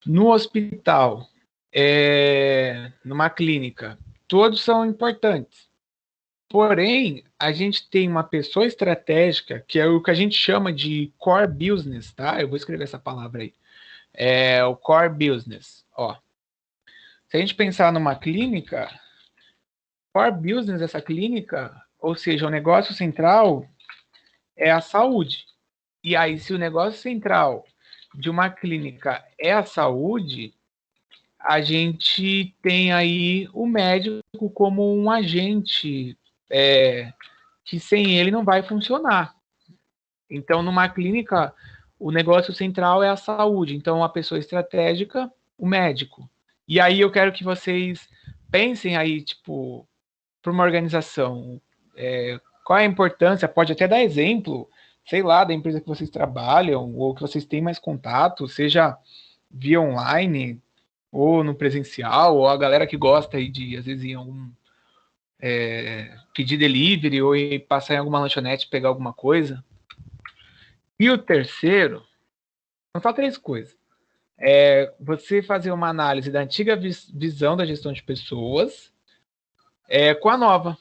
no hospital, numa clínica, todos são importantes. Porém, a gente tem uma pessoa estratégica, que é o que a gente chama de core business, tá? Eu vou escrever essa palavra aí. É o core business, ó. Se a gente pensar numa clínica, core business dessa clínica, ou seja, o negócio central é a saúde. E aí, se o negócio central de uma clínica é a saúde, a gente tem aí o médico como um agente que sem ele não vai funcionar. Então, numa clínica, o negócio central é a saúde. Então, a pessoa estratégica, o médico. E aí eu quero que vocês pensem aí, tipo, para uma organização, qual é a importância, pode até dar exemplo, sei lá, da empresa que vocês trabalham, ou que vocês têm mais contato, seja via online, ou no presencial, ou a galera que gosta aí de, às vezes, ir em algum pedir delivery, ou ir passar em alguma lanchonete pegar alguma coisa. E o terceiro, são só três coisas. Você fazer uma análise da antiga visão da gestão de pessoas com a nova,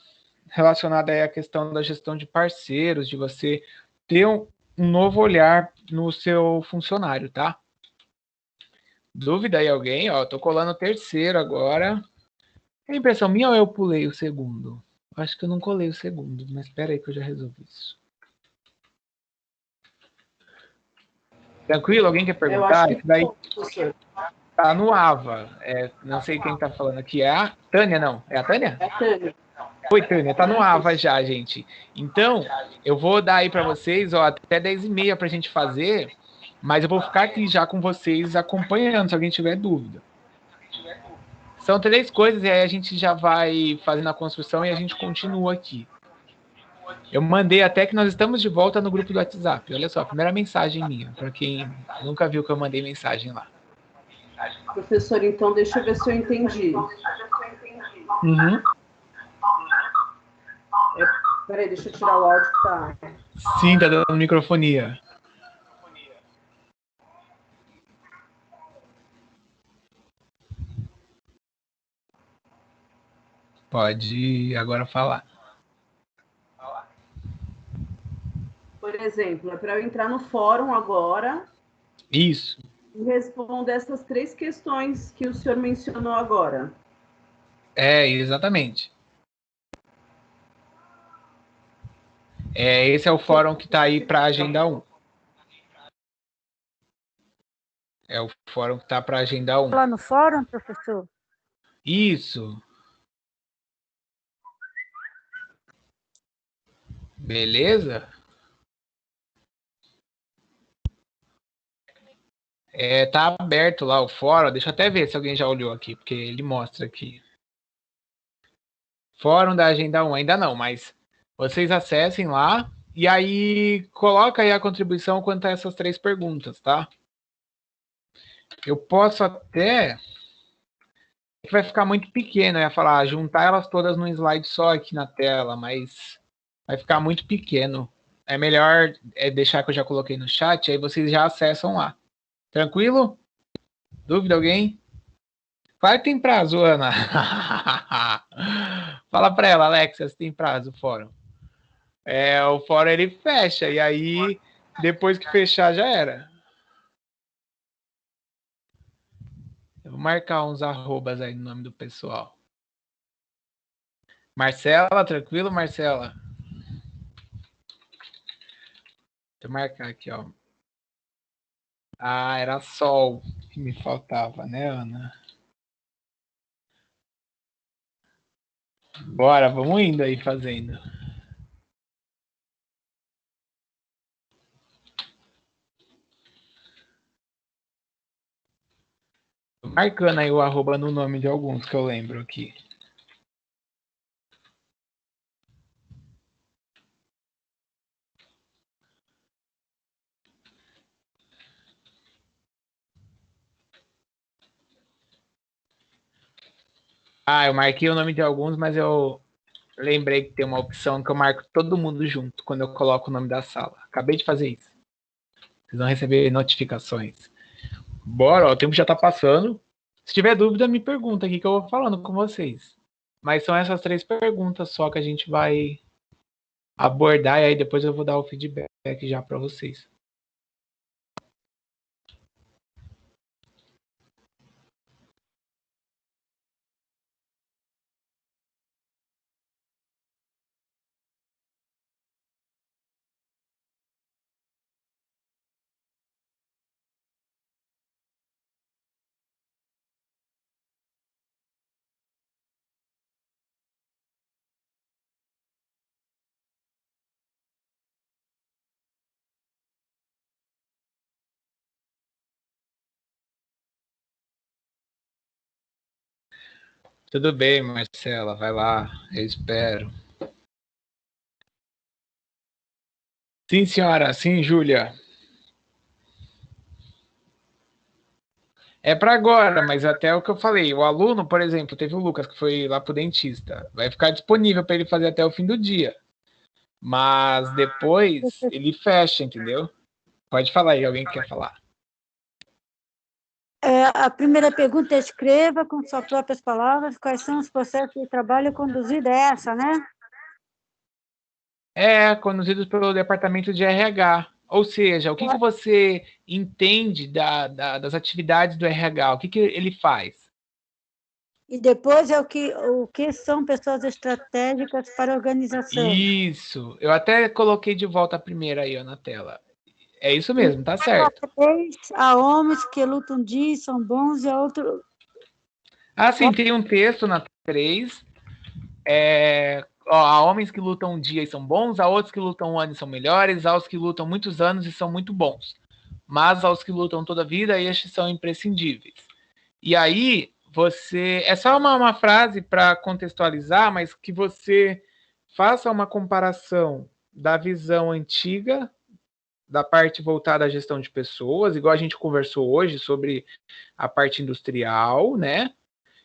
relacionada aí à questão da gestão de parceiros, de você ter um novo olhar no seu funcionário, tá? Dúvida aí alguém? Ó, tô colando o terceiro agora. É impressão minha ou eu pulei o segundo? Acho que eu não colei o segundo, mas espera aí que eu já resolvi isso. Tranquilo? Alguém quer perguntar? Isso daí tá no AVA. Não sei quem tá falando aqui. É a Tânia, não? É a Tânia? É a Tânia. Oi, Tânia. Tá no AVA já, gente. Então, eu vou dar aí para vocês, ó, até 10h30 pra gente fazer, mas eu vou ficar aqui já com vocês acompanhando, se alguém tiver dúvida. São três coisas e aí a gente já vai fazendo a construção e a gente continua aqui. Eu mandei até que nós estamos de volta no grupo do WhatsApp. Olha só, a primeira mensagem minha, para quem nunca viu que eu mandei mensagem lá. Professor, então deixa eu ver se eu entendi. Uhum. Peraí, deixa eu tirar o áudio que tá. Sim, tá dando microfonia. Pode agora falar. Por exemplo, é para eu entrar no fórum agora. Isso. E responder essas três questões que o senhor mencionou agora. Exatamente. Esse é o fórum que está aí para a Agenda 1. É o fórum que está para a Agenda 1. Lá no fórum, professor? Isso. Beleza? Tá aberto lá o fórum. Deixa eu até ver se alguém já olhou aqui, porque ele mostra aqui. Fórum da Agenda 1, ainda não, mas vocês acessem lá e aí coloca aí a contribuição quanto a essas três perguntas, tá? Eu posso até... vai ficar muito pequeno, eu ia falar, juntar elas todas num slide só aqui na tela, mas vai ficar muito pequeno. É melhor deixar que eu já coloquei no chat, aí vocês já acessam lá. Tranquilo? Dúvida alguém? Claro que tem prazo, Ana. Fala para ela, Alexia, se tem prazo o fórum. O fórum ele fecha, e aí depois que fechar já era. Eu vou marcar uns arrobas aí no nome do pessoal. Marcela, tranquilo, Marcela? Deixa eu marcar aqui, ó. Ah, era sol que me faltava, né, Ana? Bora, vamos indo aí fazendo. Tô marcando aí o arroba no nome de alguns que eu lembro aqui. Eu marquei o nome de alguns, mas eu lembrei que tem uma opção que eu marco todo mundo junto quando eu coloco o nome da sala. Acabei de fazer isso. Vocês vão receber notificações. Bora, ó, o tempo já tá passando. Se tiver dúvida, me pergunta aqui que eu vou falando com vocês. Mas são essas 3 perguntas só que a gente vai abordar e aí depois eu vou dar o feedback já para vocês. Tudo bem, Marcela, vai lá, eu espero. Sim, senhora, sim, Júlia. É para agora, mas até o que eu falei, o aluno, por exemplo, teve o Lucas que foi lá pro dentista, vai ficar disponível para ele fazer até o fim do dia. Mas depois ele fecha, entendeu? Pode falar aí, alguém quer falar? A primeira pergunta é: escreva com suas próprias palavras quais são os processos de trabalho conduzidos, é essa, né? É, conduzidos pelo departamento de RH. Ou seja, o que, que você entende das atividades do RH? O que, que ele faz? E depois é o que são pessoas estratégicas para a organização. Isso. Eu até coloquei de volta a primeira aí ó, na tela. É isso mesmo, tá certo. Há homens que lutam um dia e são bons e há outros. Ah, sim, tem um texto na 3. Há homens que lutam um dia e são bons, há outros que lutam um ano e são melhores, há os que lutam muitos anos e são muito bons. Mas aos que lutam toda a vida, estes são imprescindíveis. E aí, você. É só uma frase para contextualizar, mas que você faça uma comparação da visão antiga, da parte voltada à gestão de pessoas, igual a gente conversou hoje sobre a parte industrial, né?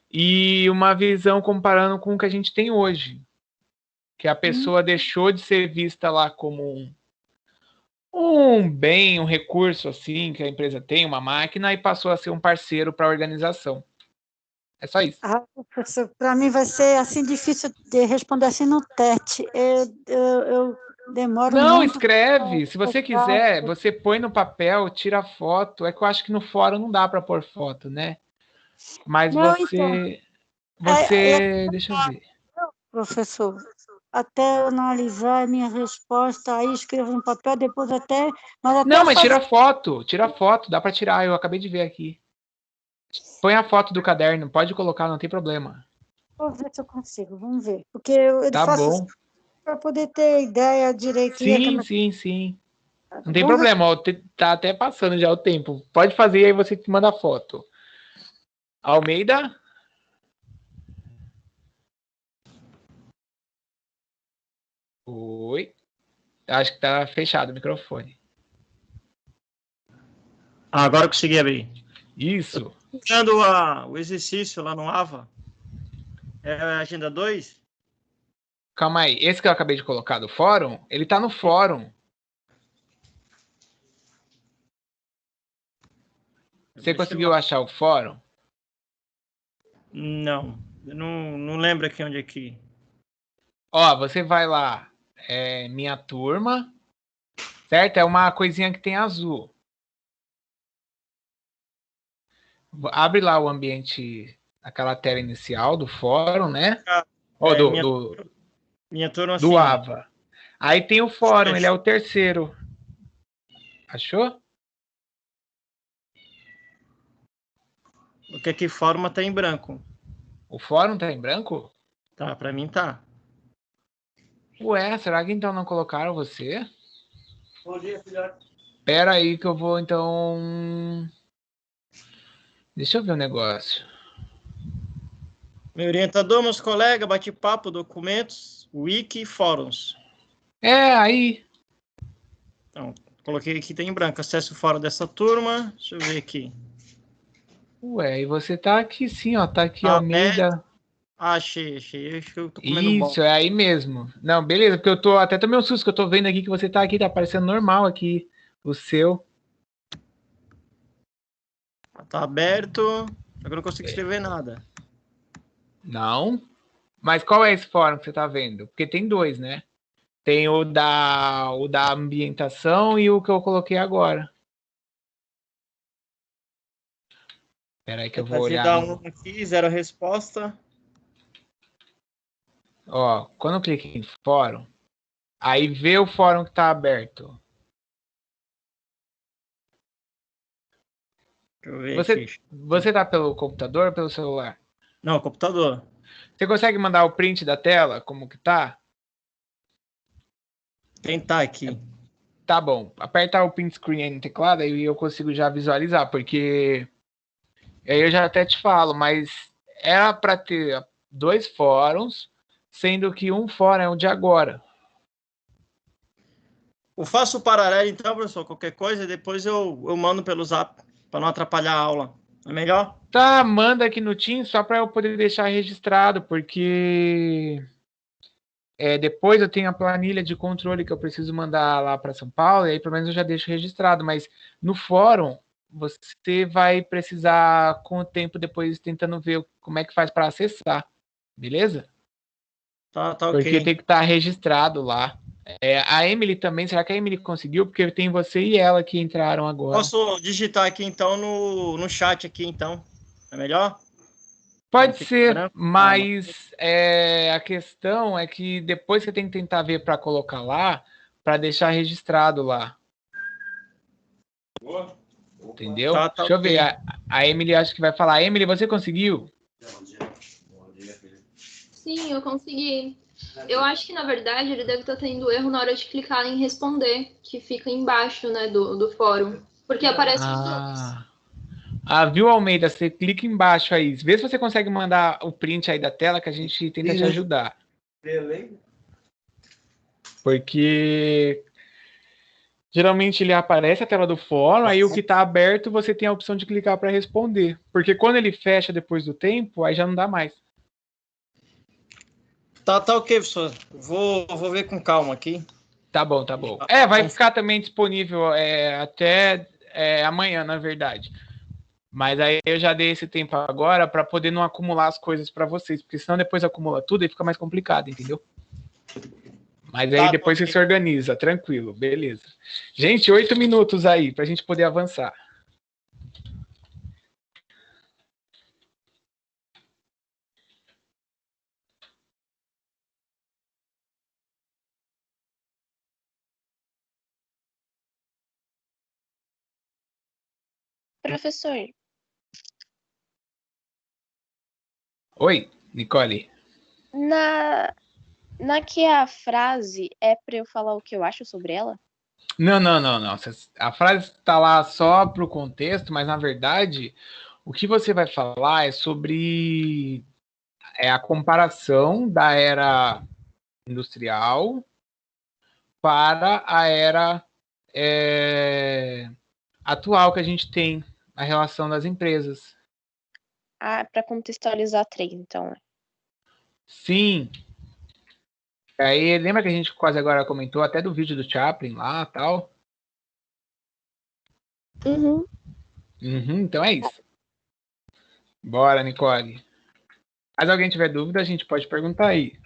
E uma visão comparando com o que a gente tem hoje. Que a pessoa deixou de ser vista lá como um bem, um recurso assim que a empresa tem, uma máquina, e passou a ser um parceiro para a organização. É só isso. Professor, para mim vai ser assim difícil de responder assim no TET. Eu demoro Não, muito. escreve. Se você quiser, você põe no papel, tira foto. É que eu acho que no fórum não dá para pôr foto, né? Mas Não, então, deixa eu ver. professor, até eu analisar a minha resposta, aí escrevo no papel, depois até. Mas até Não, eu mas faço. tira foto, dá para tirar. Eu acabei de ver aqui. Põe a foto do caderno, pode colocar, não tem problema. Vou ver se eu consigo, vamos ver. Porque eu Tá faço bom. para poder ter ideia direitinho. Sim. Não tem problema, ó, tá até passando já o tempo. Pode fazer aí você te manda a foto. Almeida? Oi. Acho que tá fechado o microfone. Agora eu consegui abrir. Isso. Usando o exercício lá no AVA, é a agenda 2? Calma aí. Esse que eu acabei de colocar do fórum, ele tá no fórum. Você conseguiu achar o fórum? Não. Eu não lembro aqui onde é que. Ó, você vai lá, minha turma, certo? É uma coisinha que tem azul. Abre lá o ambiente, aquela tela inicial do fórum, né? Ó, minha turma do sim. AVA. Aí tem o fórum, ele é o terceiro. Achou? O que aqui fórum tá em branco. O fórum tá em branco? Tá, pra mim tá. Ué, será que então não colocaram você? Bom dia, filhote. Pera aí que eu vou então. Deixa eu ver um negócio. Meu orientador, meus colegas, bate-papo, documentos, wiki e fóruns. Aí. Então, coloquei aqui, tem em branco. Acesse o fórum dessa turma. Deixa eu ver aqui. Ué, e você tá aqui sim, ó. Tá aqui, Almeida. Achei. Acho que eu tô comendo Isso, bom. é aí mesmo. Não, beleza, porque eu até tomei um susto que eu tô vendo aqui que você tá aqui, tá parecendo normal aqui, o seu. Tá aberto, só que eu não consigo escrever nada. Não. Mas qual é esse fórum que você tá vendo? Porque tem dois, né? Tem o da ambientação e o que eu coloquei agora. Espera aí que eu vou olhar. Dar um aqui, 0 resposta. Ó, quando eu clico em fórum, aí vê o fórum que tá aberto. Deixa eu ver Você, aqui. você tá pelo computador ou pelo celular? Não, computador. Você consegue mandar o print da tela, como que tá? Tentar aqui. Tá bom. Aperta o print screen aí no teclado e eu consigo já visualizar, porque aí eu já até te falo, mas era para ter dois fóruns, sendo que um fórum é o de agora. Eu faço o paralelo, então, professor, qualquer coisa, e depois eu mando pelo zap, para não atrapalhar a aula. É melhor? Tá, manda aqui no Teams só para eu poder deixar registrado, porque depois eu tenho a planilha de controle que eu preciso mandar lá para São Paulo, e aí pelo menos eu já deixo registrado, mas no fórum você vai precisar, com o tempo, depois tentando ver como é que faz para acessar, beleza? Tá Porque ok. tem que estar registrado lá. A Emily também, será que a Emily conseguiu? Porque tem você e ela que entraram agora. Posso digitar aqui, então, no chat aqui, então. É melhor? Não Pode fica ser, branco? mas a questão é que depois você tem que tentar ver para colocar lá, para deixar registrado lá. Entendeu? Tá Deixa eu ver. ok. A Emily acho que vai falar. Emily, você conseguiu? Sim, eu consegui. Eu acho que, na verdade, ele deve estar tendo erro na hora de clicar em responder, que fica embaixo, né, do fórum. Porque aparece os dois. Viu, Almeida? Você clica embaixo aí. Vê se você consegue mandar o print aí da tela que a gente tenta te ajudar. Porque geralmente ele aparece a tela do fórum, aí o que está aberto você tem a opção de clicar para responder. Porque quando ele fecha depois do tempo, aí já não dá mais. Tá ok, professor. Vou ver com calma aqui. Tá bom, tá bom. Vai ficar também disponível até amanhã, na verdade. Mas aí eu já dei esse tempo agora para poder não acumular as coisas para vocês, porque senão depois acumula tudo e fica mais complicado, entendeu? Mas aí depois você se organiza, tranquilo, beleza. Gente, 8 minutos aí para a gente poder avançar. Professor, Oi, Nicole. na que a frase é para eu falar o que eu acho sobre ela? Não, não, não, não. A frase está lá só para o contexto, mas na verdade o que você vai falar é sobre a comparação da era industrial para a era atual que a gente tem, a relação das empresas. Ah, para contextualizar três, então, né? Sim. Aí lembra que a gente quase agora comentou até do vídeo do Chaplin lá, tal. Uhum. Então é isso. Bora, Nicole. Caso alguém tiver dúvida, a gente pode perguntar aí.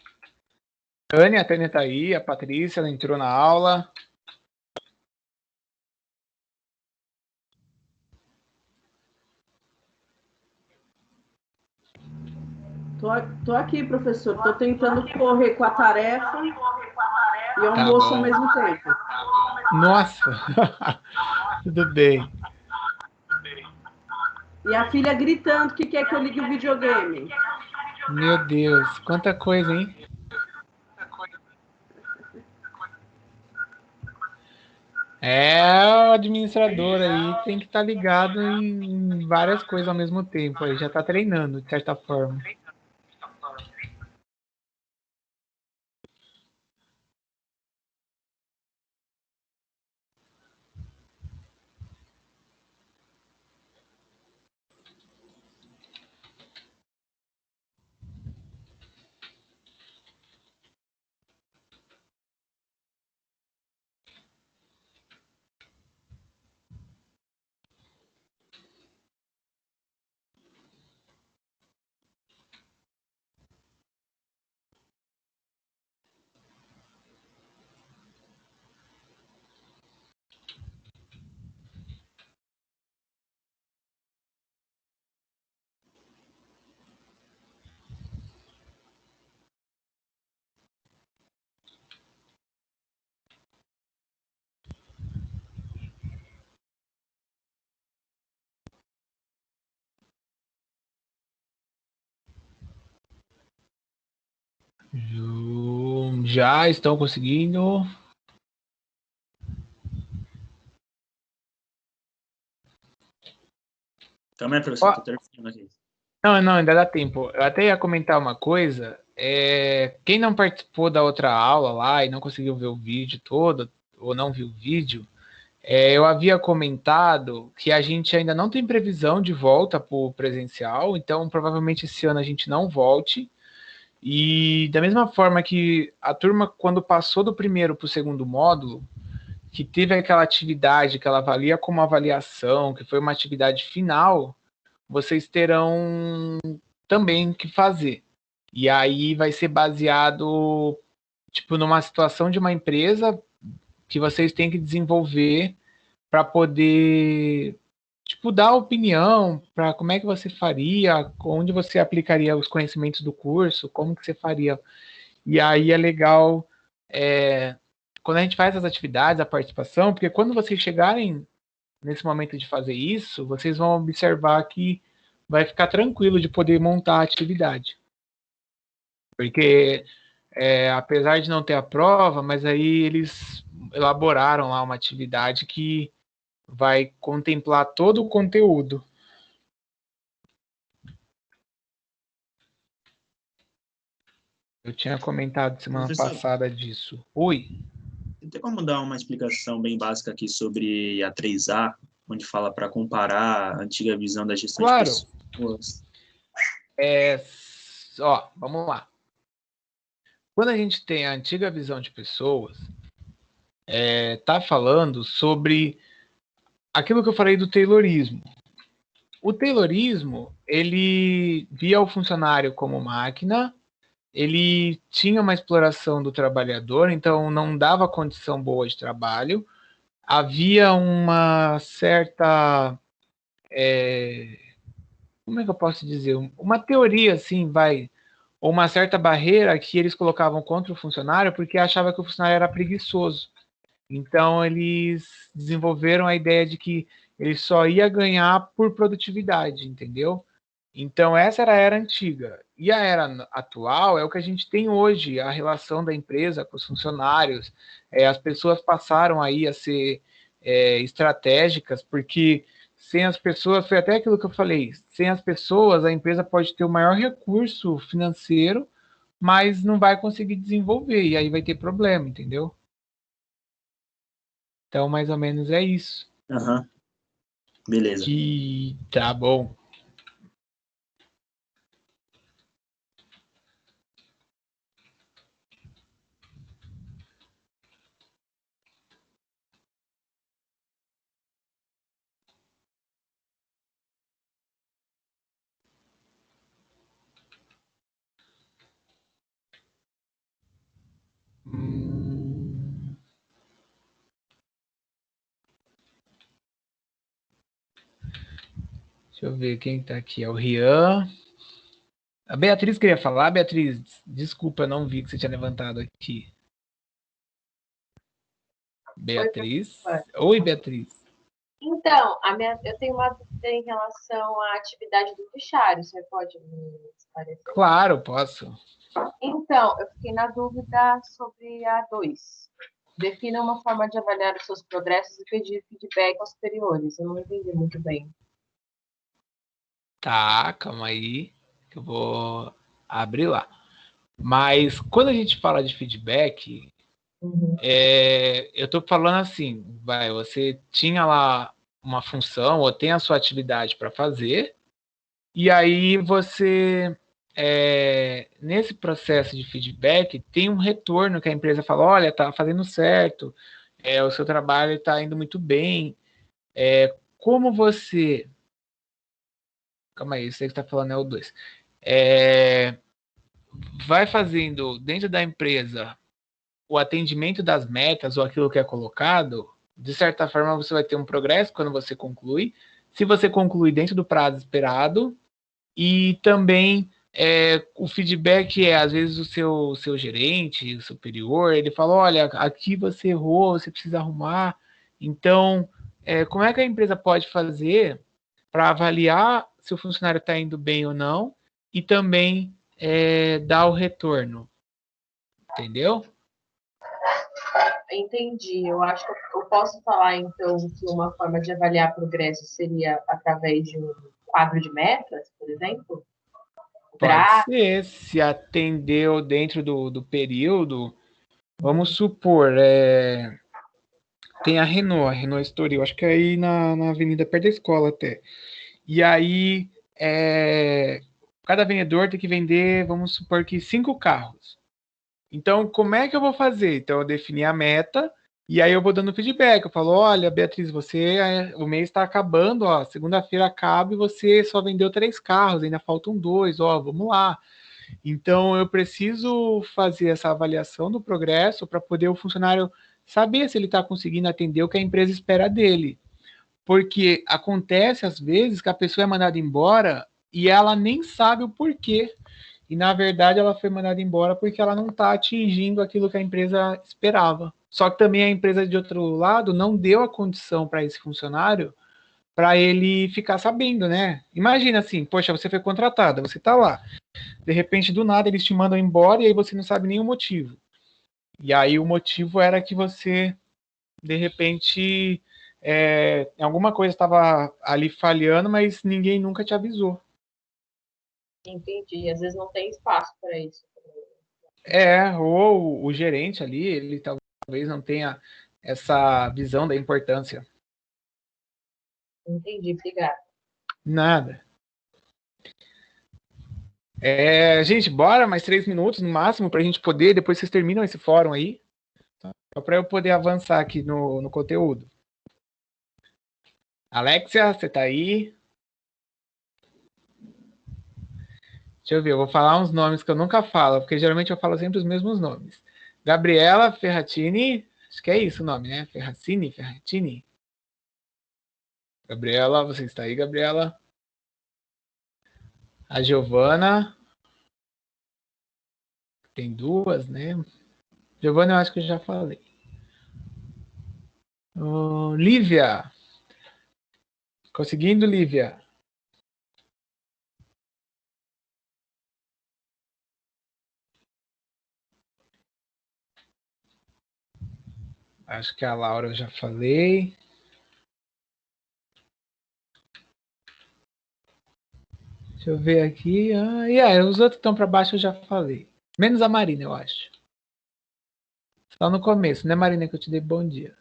A Tânia tá aí, a Patrícia, ela entrou na aula. Tô aqui, professor. Tô tentando correr com a tarefa e almoço ao mesmo tempo. Nossa! Tudo bem. E a filha gritando que quer que eu ligue o videogame. Meu Deus, quanta coisa, hein? O administrador aí tem que estar ligado em várias coisas ao mesmo tempo. Aí já está treinando, de certa forma. Já estão conseguindo. Também, professor, estou terminando aqui. Não, ainda dá tempo. Eu até ia comentar uma coisa. Quem não participou da outra aula lá e não conseguiu ver o vídeo todo, ou não viu o vídeo, eu havia comentado que a gente ainda não tem previsão de volta para o presencial, então provavelmente esse ano a gente não volte. E da mesma forma que a turma, quando passou do primeiro para o segundo módulo, que teve aquela atividade que ela avalia como avaliação, que foi uma atividade final, vocês terão também que fazer. E aí vai ser baseado, tipo, numa situação de uma empresa que vocês têm que desenvolver para poder, tipo, dar opinião para como é que você faria, onde você aplicaria os conhecimentos do curso, como que você faria. E aí é legal quando a gente faz as atividades, a participação, porque quando vocês chegarem nesse momento de fazer isso, vocês vão observar que vai ficar tranquilo de poder montar a atividade. Porque, apesar de não ter a prova, mas aí eles elaboraram lá uma atividade que vai contemplar todo o conteúdo. Eu tinha comentado semana passada disso. Oi? Tem como dar uma explicação bem básica aqui sobre a 3A, onde fala para comparar a antiga visão da gestão de pessoas? Vamos lá. Quando a gente tem a antiga visão de pessoas, tá falando sobre aquilo que eu falei do Taylorismo. O Taylorismo, ele via o funcionário como máquina, ele tinha uma exploração do trabalhador, então não dava condição boa de trabalho, havia uma certa... como é que eu posso dizer? Uma teoria, assim, ou uma certa barreira que eles colocavam contra o funcionário porque achava que o funcionário era preguiçoso. Então, eles desenvolveram a ideia de que ele só ia ganhar por produtividade, entendeu? Então, essa era a era antiga. E a era atual é o que a gente tem hoje, a relação da empresa com os funcionários. As pessoas passaram aí a ser estratégicas, porque sem as pessoas, foi até aquilo que eu falei, sem as pessoas a empresa pode ter o maior recurso financeiro, mas não vai conseguir desenvolver, e aí vai ter problema, entendeu? Então, mais ou menos é isso. Uhum. Beleza. E tá bom. Deixa eu ver quem tá aqui. É o Rian. A Beatriz queria falar. Beatriz, desculpa, eu não vi que você tinha levantado aqui. Beatriz. Oi, Beatriz. Então, eu tenho uma dúvida em relação à atividade do fichário. Você pode me esclarecer? Claro, posso. Então, eu fiquei na dúvida sobre a 2. Defina uma forma de avaliar os seus progressos e pedir feedback aos superiores. Eu não entendi muito bem. Tá, calma aí, que eu vou abrir lá. Mas quando a gente fala de feedback, eu tô falando assim, você tinha lá uma função ou tem a sua atividade para fazer, e aí você, nesse processo de feedback, tem um retorno que a empresa fala, olha, tá fazendo certo, o seu trabalho está indo muito bem, como você... Calma aí, você que está falando é o 2. Vai fazendo dentro da empresa o atendimento das metas ou aquilo que é colocado, de certa forma você vai ter um progresso quando você conclui, se você conclui dentro do prazo esperado, e também o feedback às vezes, o seu gerente, o superior, ele fala, olha, aqui você errou, você precisa arrumar. Então, como é que a empresa pode fazer para avaliar se o funcionário está indo bem ou não, e também dar o retorno? Entendeu? Entendi. Eu acho que eu posso falar, então, que uma forma de avaliar progresso seria através de um quadro de metas, por exemplo? Pode ser, se atendeu dentro do período. Vamos supor, tem a Renault Estoril, acho que é aí na avenida perto da escola até. E aí, cada vendedor tem que vender, vamos supor que 5 carros. Então, como é que eu vou fazer? Então, eu defini a meta e aí eu vou dando feedback. Eu falo, olha, Beatriz, o mês está acabando, ó, segunda-feira acaba e você só vendeu 3 carros, ainda faltam 2, ó, vamos lá. Então, eu preciso fazer essa avaliação do progresso para poder o funcionário saber se ele está conseguindo atender o que a empresa espera dele. Porque acontece, às vezes, que a pessoa é mandada embora e ela nem sabe o porquê. E, na verdade, ela foi mandada embora porque ela não está atingindo aquilo que a empresa esperava. Só que também a empresa, de outro lado, não deu a condição para esse funcionário para ele ficar sabendo, né? Imagina assim, poxa, você foi contratada, você está lá. De repente, do nada, eles te mandam embora e aí você não sabe nem o motivo. E aí o motivo era que você, de repente, alguma coisa estava ali falhando, mas ninguém nunca te avisou. Entendi. Às vezes não tem espaço para isso. Ou o gerente ali, ele talvez não tenha essa visão da importância. Entendi, obrigada. Nada. Gente, bora mais 3 minutos no máximo para a gente poder, depois vocês terminam esse fórum aí, só para eu poder avançar aqui no conteúdo. Alexia, você tá aí? Deixa eu ver, eu vou falar uns nomes que eu nunca falo, porque geralmente eu falo sempre os mesmos nomes. Gabriela Ferratini, acho que é isso o nome, né? Ferratini. Gabriela, você está aí, Gabriela? A Giovana. Tem 2, né? Giovana, eu acho que eu já falei. Lívia. Conseguindo, Lívia? Acho que a Laura eu já falei. Deixa eu ver aqui. Os outros que estão para baixo eu já falei. Menos a Marina, eu acho. Só no começo, né, Marina, que eu te dei bom dia.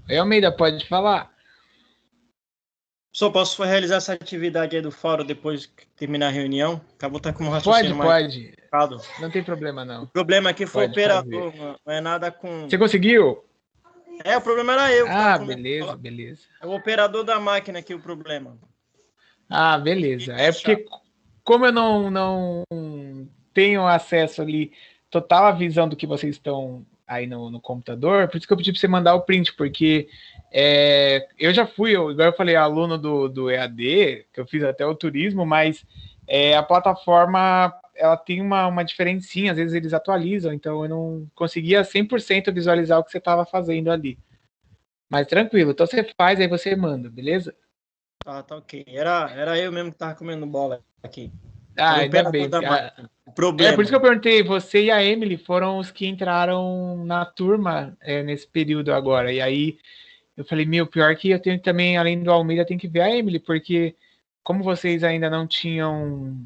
Almeida, pode falar? Só posso realizar essa atividade aí do fórum depois que terminar a reunião? Acabou tá com um raciocínio Pode. Complicado. Não tem problema, não. O problema aqui foi o operador, fazer. não é nada com... Você conseguiu? O problema era eu. Beleza. É o operador da máquina aqui o problema. Beleza. Porque como eu não tenho acesso ali, total a visão do que vocês estão aí no computador, por isso que eu pedi para você mandar o print, porque eu já fui, igual eu falei, aluno do EAD, que eu fiz até o turismo, mas a plataforma, ela tem uma diferencinha, às vezes eles atualizam, então eu não conseguia 100% visualizar o que você estava fazendo ali. Mas tranquilo, então você faz, aí você manda, beleza? Tá ok. Era eu mesmo que tava comendo bola aqui. Ainda bem. Problema. Por isso que eu perguntei, você e a Emily foram os que entraram na turma nesse período agora. E aí eu falei, pior que eu tenho também, além do Almeida, tem que ver a Emily, porque como vocês ainda não tinham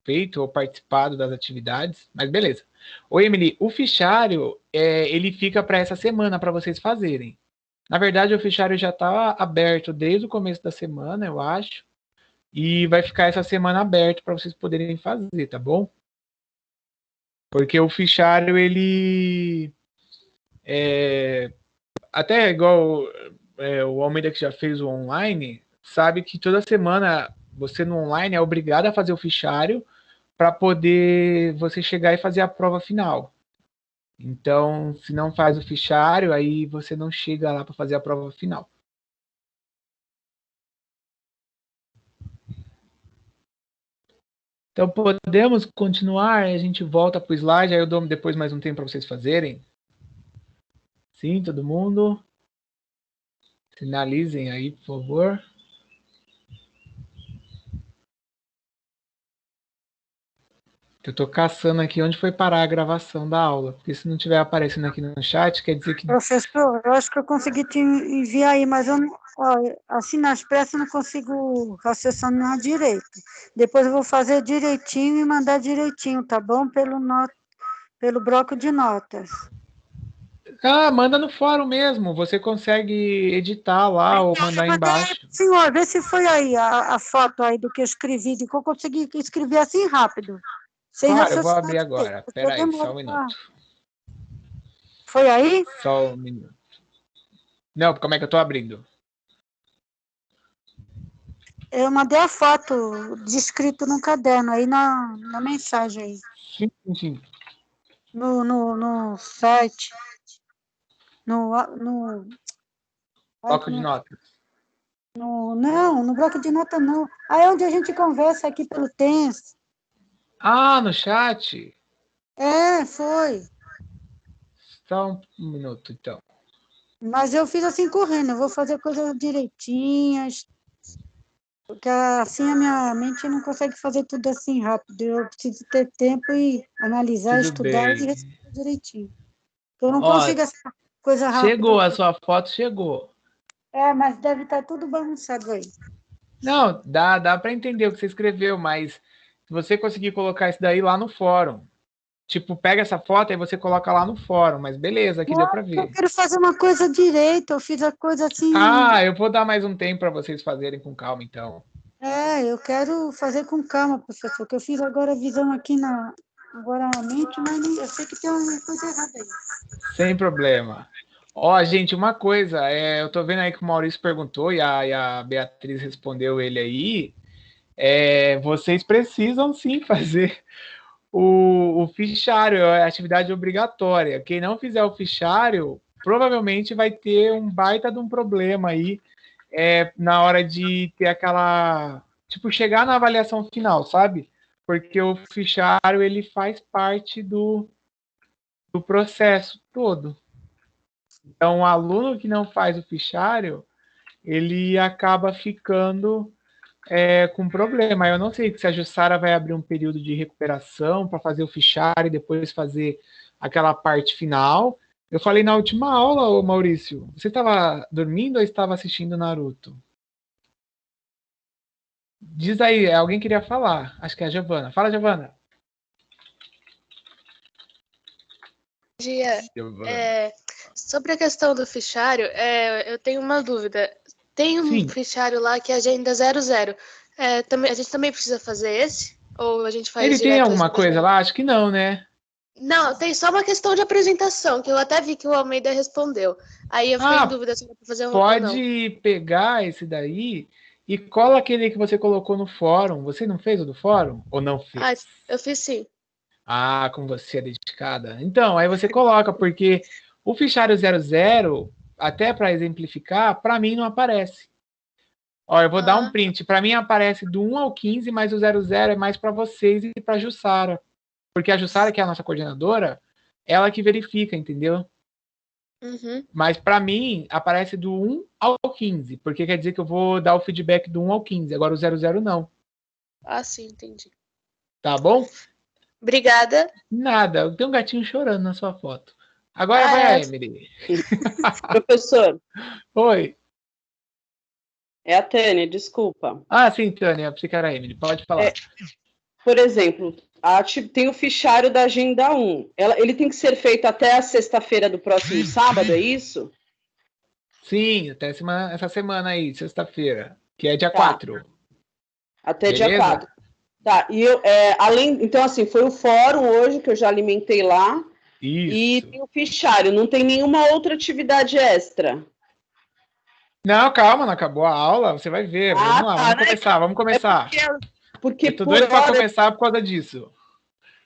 feito ou participado das atividades, mas beleza. Ô Emily, o fichário, ele fica para essa semana para vocês fazerem. Na verdade, o fichário já está aberto desde o começo da semana, eu acho. E vai ficar essa semana aberto para vocês poderem fazer, tá bom? Porque o fichário, ele... até igual o Almeida que já fez o online, sabe que toda semana você no online é obrigado a fazer o fichário para poder você chegar e fazer a prova final. Então, se não faz o fichário, aí você não chega lá para fazer a prova final. Então, podemos continuar, a gente volta para o slide, aí eu dou depois mais um tempo para vocês fazerem. Sim, todo mundo? Sinalizem aí, por favor. Eu tô caçando aqui onde foi parar a gravação da aula, porque se não tiver aparecendo aqui no chat, quer dizer que... Professor, eu acho que eu consegui te enviar aí, mas eu não, ó, assim nas pressas eu não consigo raciocinar direito. Depois eu vou fazer direitinho e mandar direitinho, tá bom? Pelo bloco de notas. Ah, manda no fórum mesmo, você consegue editar lá ou mandar embaixo. Senhor, vê se foi aí a foto aí do que eu escrevi, de que eu consegui escrever assim rápido. Sem Claro, eu vou raciocinar abrir agora. direito. Espera aí, Demora só um minuto. Foi aí? Só um minuto. Não, como é que eu tô abrindo? Eu mandei a foto de escrito no caderno, aí na mensagem aí. Sim, sim. No site. No Bloco de notas. não, no bloco de nota não. Aí é onde a gente conversa aqui pelo Teams. Ah, no chat? É, foi. Só um minuto, então. Mas eu fiz assim correndo, eu vou fazer coisas direitinhas, porque assim a minha mente não consegue fazer tudo assim rápido. Eu preciso ter tempo e analisar, Tudo estudar e bem. responder direitinho. Eu não Ó, consigo essa coisa rápida. chegou, a sua foto chegou. É, mas deve estar tudo bagunçado aí. Não, dá para entender o que você escreveu, mas se você conseguir colocar isso daí lá no fórum, tipo, pega essa foto e você coloca lá no fórum, mas beleza, aqui deu para Eu ver. quero fazer uma coisa direito, eu fiz a coisa assim. Ah, eu vou dar mais um tempo para vocês fazerem com calma, então. É, eu quero fazer com calma, professor, que eu fiz agora a visão aqui agora na mente, mas eu sei que tem uma coisa errada aí. Sem problema. Ó, gente, uma coisa, eu tô vendo aí que o Maurício perguntou e a Beatriz respondeu ele aí. Vocês precisam sim fazer o fichário, é a atividade obrigatória. Quem não fizer o fichário, provavelmente vai ter um baita de um problema aí na hora de ter aquela. Tipo, chegar na avaliação final, sabe? Porque o fichário ele faz parte do processo todo. Então, o aluno que não faz o fichário, ele acaba ficando com problema. Eu não sei se a Jussara vai abrir um período de recuperação para fazer o fichário e depois fazer aquela parte final. Eu falei na última aula, ô Maurício, você estava dormindo ou estava assistindo Naruto? Diz aí, alguém queria falar. Acho que é a Giovana. Fala, Giovana. Dia, sobre a questão do fichário, eu tenho uma dúvida. Tem um fichário lá que é agenda 00. A gente também precisa fazer esse? Ou a gente faz Ele tem direto alguma esse? coisa lá? Acho que não, né? Não, tem só uma questão de apresentação, que eu até vi que o Almeida respondeu. Aí eu fiquei em dúvida se eu vou fazer um ou não. Pode pegar esse daí e cola aquele que você colocou no fórum. Você não fez o do fórum? Ou não fez? Ah, eu fiz sim. Ah, como você é dedicada. Então, aí você coloca, porque o fichário 00, até para exemplificar, para mim não aparece. Ó, eu vou dar um print. Para mim aparece do 1 ao 15, mas o 00 é mais para vocês e para a Jussara. Porque a Jussara, que é a nossa coordenadora, ela que verifica, entendeu? Uhum. Mas para mim aparece do 1 ao 15, porque quer dizer que eu vou dar o feedback do 1 ao 15. Agora o 00 não. Ah, sim, entendi. Tá bom? Obrigada. Nada, tem um gatinho chorando na sua foto. Agora vai a Emily. Professor. Oi. É a Tânia, desculpa. Ah, sim, Tânia, eu pensei que era a Emily. Pode falar. Por exemplo, tem o fichário da Agenda 1. Ele tem que ser feito até a sexta-feira do próximo sábado, é isso? Sim, até essa semana aí, sexta-feira, que é dia 4. Até dia 4. Tá, e então assim, foi o fórum hoje que eu já alimentei lá. Isso. E tem o fichário, não tem nenhuma outra atividade extra. Não, calma, não acabou a aula, você vai ver. Vamos lá, vamos começar. Porque eu tô doido para começar por causa disso.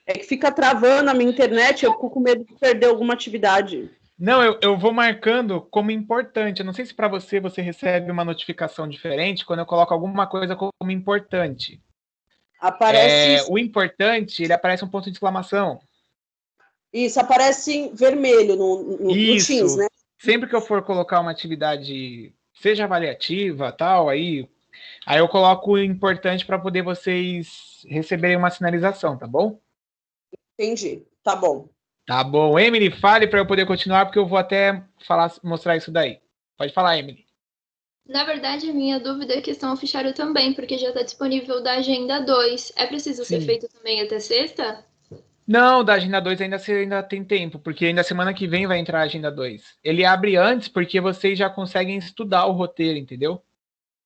É que fica travando a minha internet, eu fico com medo de perder alguma atividade. Não, eu vou marcando como importante. Eu não sei se para você recebe uma notificação diferente quando eu coloco alguma coisa como importante. Aparece. O importante, ele aparece um ponto de exclamação. Isso, aparece em vermelho no Teams, né? Sempre que eu for colocar uma atividade, seja avaliativa, tal, aí eu coloco o importante para poder vocês receberem uma sinalização, tá bom? Entendi. Tá bom. Tá bom. Emily, fale para eu poder continuar, porque eu vou até mostrar isso daí. Pode falar, Emily. Na verdade, a minha dúvida é questão ao fichário também, porque já está disponível da Agenda 2. É preciso ser feito também até sexta? Não, da Agenda 2 ainda tem tempo, porque ainda semana que vem vai entrar a Agenda 2. Ele abre antes porque vocês já conseguem estudar o roteiro, entendeu?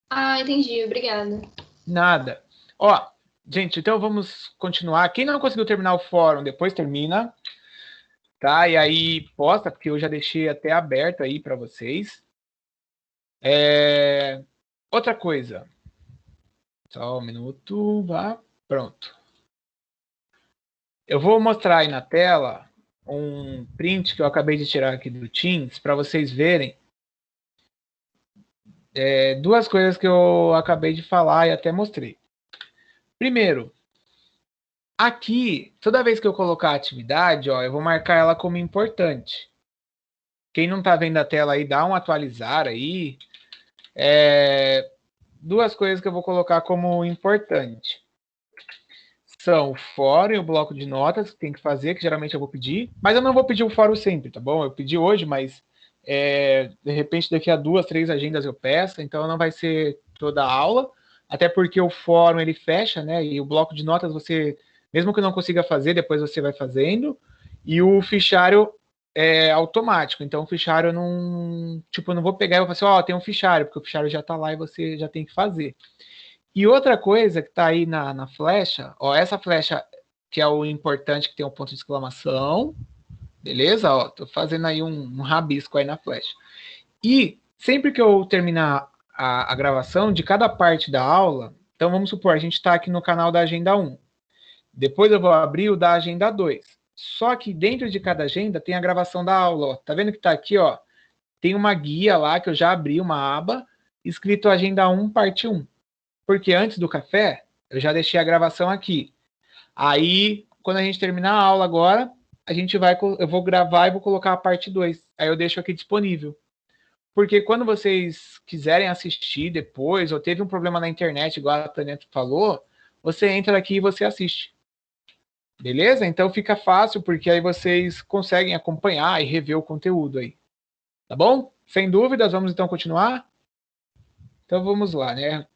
Ah, entendi. Obrigada. Nada. Ó, gente, então vamos continuar. Quem não conseguiu terminar o fórum, depois termina. Tá? E aí posta, porque eu já deixei até aberto aí para vocês. Outra coisa. Só um minuto, vá. Pronto. Eu vou mostrar aí na tela um print que eu acabei de tirar aqui do Teams para vocês verem duas coisas que eu acabei de falar e até mostrei. Primeiro, aqui, toda vez que eu colocar a atividade, ó, eu vou marcar ela como importante. Quem não está vendo a tela aí, dá um atualizar aí. Duas coisas que eu vou colocar como importante. São o fórum e o bloco de notas, que tem que fazer, que geralmente eu vou pedir. Mas eu não vou pedir o fórum sempre, tá bom? Eu pedi hoje, mas de repente daqui a 2, 3 agendas eu peço, então não vai ser toda a aula. Até porque o fórum ele fecha, né? E o bloco de notas você, mesmo que não consiga fazer, depois você vai fazendo. E o fichário é automático. Então o fichário eu não vou pegar e vou falar assim, tem um fichário, porque o fichário já está lá e você já tem que fazer. E outra coisa que está aí na flecha, essa flecha que é o importante, que tem um ponto de exclamação, beleza? Tô fazendo aí um rabisco aí na flecha. E sempre que eu terminar a gravação de cada parte da aula, então vamos supor, a gente está aqui no canal da Agenda 1. Depois eu vou abrir o da Agenda 2. Só que dentro de cada agenda tem a gravação da aula. Tá vendo que está aqui, tem uma guia lá que eu já abri uma aba escrito Agenda 1, parte 1. Porque antes do café, eu já deixei a gravação aqui. Aí, quando a gente terminar a aula agora, eu vou gravar e vou colocar a parte 2. Aí eu deixo aqui disponível. Porque quando vocês quiserem assistir depois, ou teve um problema na internet, igual a Tânia falou, você entra aqui e você assiste. Beleza? Então fica fácil, porque aí vocês conseguem acompanhar e rever o conteúdo aí. Tá bom? Sem dúvidas, vamos então continuar? Então vamos lá, né?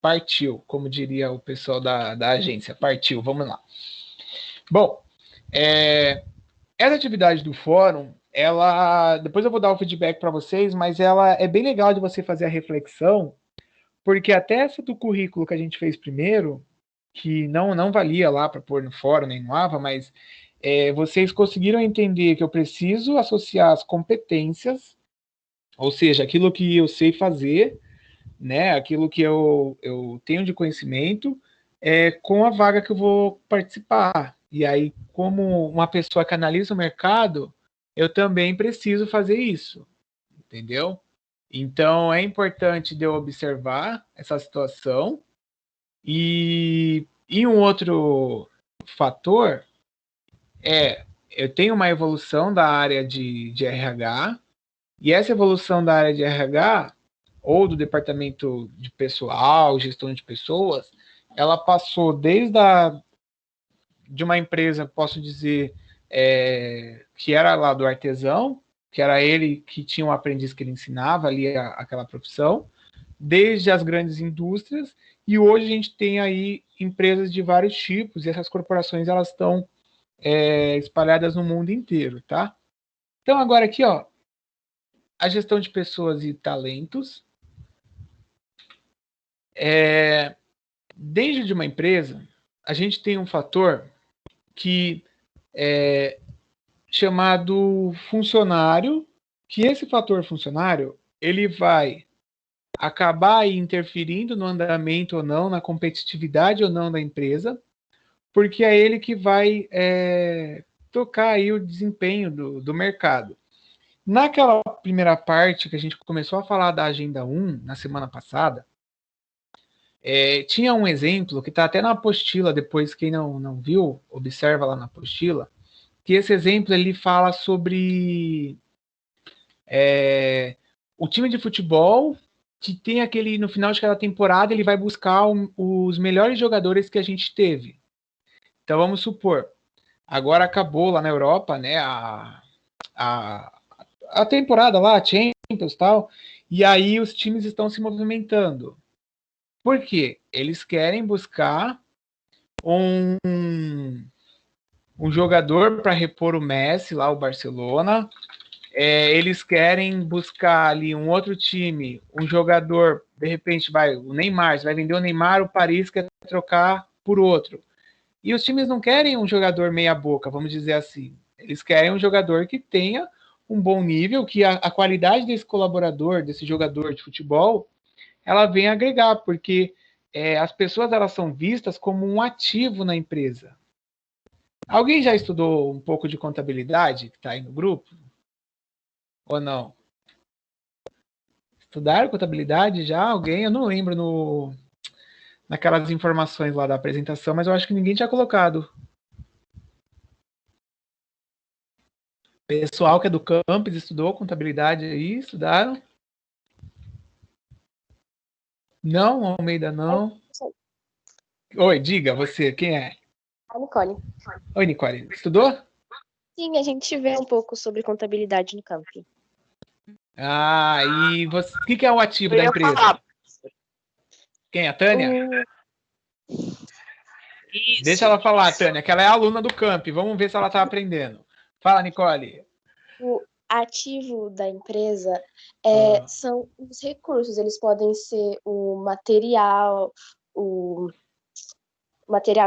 Partiu, como diria o pessoal da agência. Partiu, vamos lá. Bom, essa atividade do fórum, depois eu vou dar o feedback para vocês, mas ela é bem legal de você fazer a reflexão, porque até essa do currículo que a gente fez primeiro, que não valia lá para pôr no fórum, nem no AVA, mas vocês conseguiram entender que eu preciso associar as competências, ou seja, aquilo que eu sei fazer, né, aquilo que eu tenho de conhecimento, com a vaga que eu vou participar. E aí, como uma pessoa que analisa o mercado, eu também preciso fazer isso, entendeu? Então, é importante de eu observar essa situação. E um outro fator eu tenho uma evolução da área de RH, e essa evolução da área de RH, ou do departamento de pessoal, gestão de pessoas, ela passou desde de uma empresa, posso dizer, que era lá do artesão, que era ele que tinha um aprendiz que ele ensinava ali aquela profissão, desde as grandes indústrias, e hoje a gente tem aí empresas de vários tipos, e essas corporações elas estão espalhadas no mundo inteiro, tá? Então agora aqui, a gestão de pessoas e talentos. Dentro de uma empresa, a gente tem um fator que é chamado funcionário, que esse fator funcionário, ele vai acabar interferindo no andamento ou não, na competitividade ou não da empresa, porque é ele que vai tocar aí o desempenho do mercado. Naquela primeira parte que a gente começou a falar da Agenda 1, na semana passada, tinha um exemplo que está até na apostila, depois quem não viu, observa lá na apostila, que esse exemplo ele fala sobre o time de futebol que tem aquele, no final de cada temporada, ele vai buscar os melhores jogadores que a gente teve. Então vamos supor, Agora acabou lá na Europa, né, a temporada lá, a Champions e tal, e aí os times estão se movimentando. Por quê? Eles querem buscar um jogador para repor o Messi, lá o Barcelona. Eles querem buscar ali um outro time, um jogador, de repente o Neymar, você vai vender o Neymar, o Paris quer trocar por outro. E os times não querem um jogador meia boca, vamos dizer assim. Eles querem um jogador que tenha um bom nível, que a qualidade desse colaborador, desse jogador de futebol, ela vem agregar, porque as pessoas elas são vistas como um ativo na empresa. Alguém já estudou um pouco de contabilidade, que está aí no grupo? Ou não? Estudaram contabilidade já? Alguém? Eu não lembro naquelas informações lá da apresentação, mas eu acho que ninguém tinha colocado. Pessoal que é do campus estudou contabilidade aí? Estudaram? Não, Almeida, não. Oi, diga, você, quem é? A Nicole. Oi, Nicole. Estudou? Sim, a gente vê um pouco sobre contabilidade no campus. Ah, e você, o que é o ativo da empresa? Falar. Quem é a Tânia? Deixa ela falar, Tânia, que ela é aluna do camp. Vamos ver se ela está aprendendo. Fala, Nicole. O ativo da empresa são os recursos. Eles podem ser o material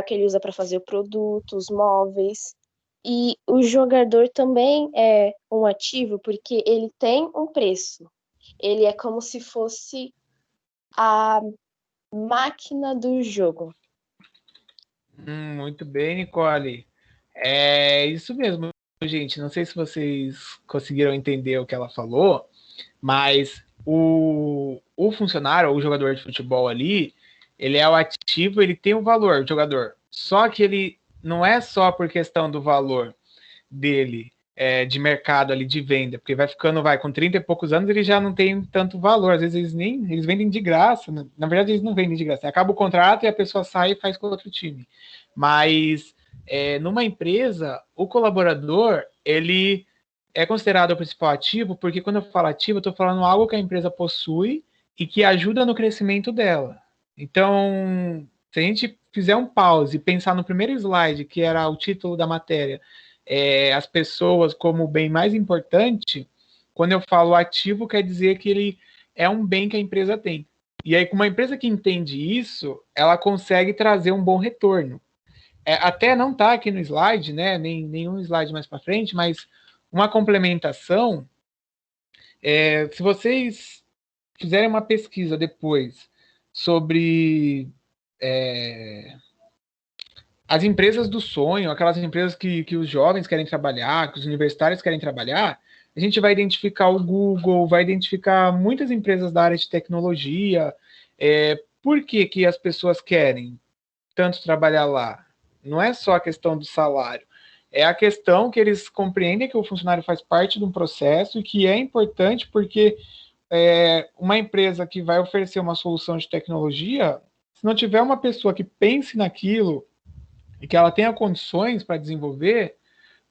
que ele usa para fazer o produto, os móveis. E o jogador também é um ativo porque ele tem um preço. Ele é como se fosse a máquina do jogo. Muito bem, Nicole. É isso mesmo, gente. Não sei se vocês conseguiram entender o que ela falou, mas o funcionário, o jogador de futebol ali, ele é o ativo, ele tem um valor, o jogador. Só que ele não é só por questão do valor dele, de mercado ali, de venda, porque com 30 e poucos anos, ele já não tem tanto valor. Às vezes eles vendem de graça, né? Na verdade, eles não vendem de graça. Acaba o contrato e a pessoa sai e faz com outro time. Mas numa empresa, o colaborador, ele é considerado o principal ativo, porque quando eu falo ativo, eu estou falando algo que a empresa possui e que ajuda no crescimento dela. Então, se a gente fizer um pause e pensar no primeiro slide, que era o título da matéria, as pessoas como o bem mais importante, quando eu falo ativo, quer dizer que ele é um bem que a empresa tem. E aí, com uma empresa que entende isso, ela consegue trazer um bom retorno. Até não está aqui no slide, né? Nenhum slide mais para frente, mas uma complementação. Se vocês fizerem uma pesquisa depois sobre as empresas do sonho, aquelas empresas que os jovens querem trabalhar, que os universitários querem trabalhar, a gente vai identificar o Google, vai identificar muitas empresas da área de tecnologia. Por que as pessoas querem tanto trabalhar lá? Não é só a questão do salário, é a questão que eles compreendem que o funcionário faz parte de um processo e que é importante porque uma empresa que vai oferecer uma solução de tecnologia, se não tiver uma pessoa que pense naquilo e que ela tenha condições para desenvolver,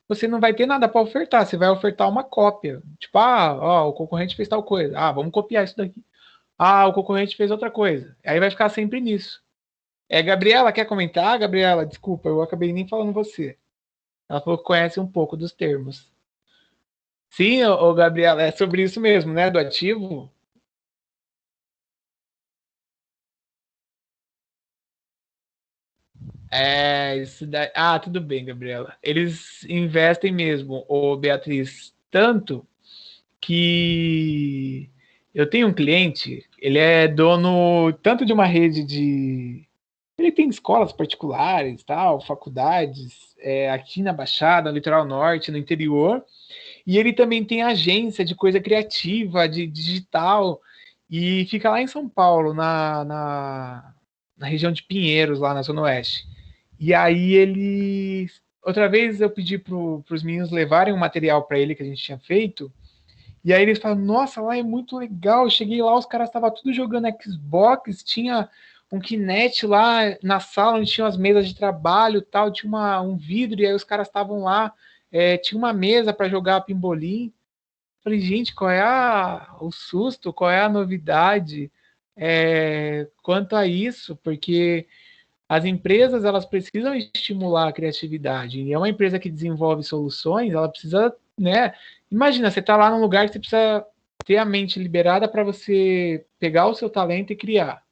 você não vai ter nada para ofertar, você vai ofertar uma cópia. Tipo, o concorrente fez tal coisa, vamos copiar isso daqui. O concorrente fez outra coisa. Aí vai ficar sempre nisso. Gabriela, quer comentar? Gabriela, desculpa, eu acabei nem falando você. Ela falou que conhece um pouco dos termos. Sim, Gabriela, é sobre isso mesmo, né? Do ativo. Isso daí. Tudo bem, Gabriela. Eles investem mesmo, Beatriz, tanto que eu tenho um cliente, ele é dono tanto de uma rede de... Ele tem escolas particulares, tal, faculdades, aqui na Baixada, no Litoral Norte, no interior, e ele também tem agência de coisa criativa, de digital, e fica lá em São Paulo, na região de Pinheiros, lá na Zona Oeste. E aí ele... Outra vez eu pedi para os meninos levarem um material para ele que a gente tinha feito, e aí eles falaram, nossa, lá é muito legal, eu cheguei lá, os caras estavam tudo jogando Xbox, tinha um Kinect lá na sala onde tinha as mesas de trabalho, tal, tinha um vidro, e aí os caras estavam lá, tinha uma mesa para jogar pimbolim. Falei, gente, qual é o susto, qual é a novidade quanto a isso? Porque as empresas, elas precisam estimular a criatividade, e é uma empresa que desenvolve soluções, ela precisa, né? Imagina, você está lá num lugar que você precisa ter a mente liberada para você pegar o seu talento e criar.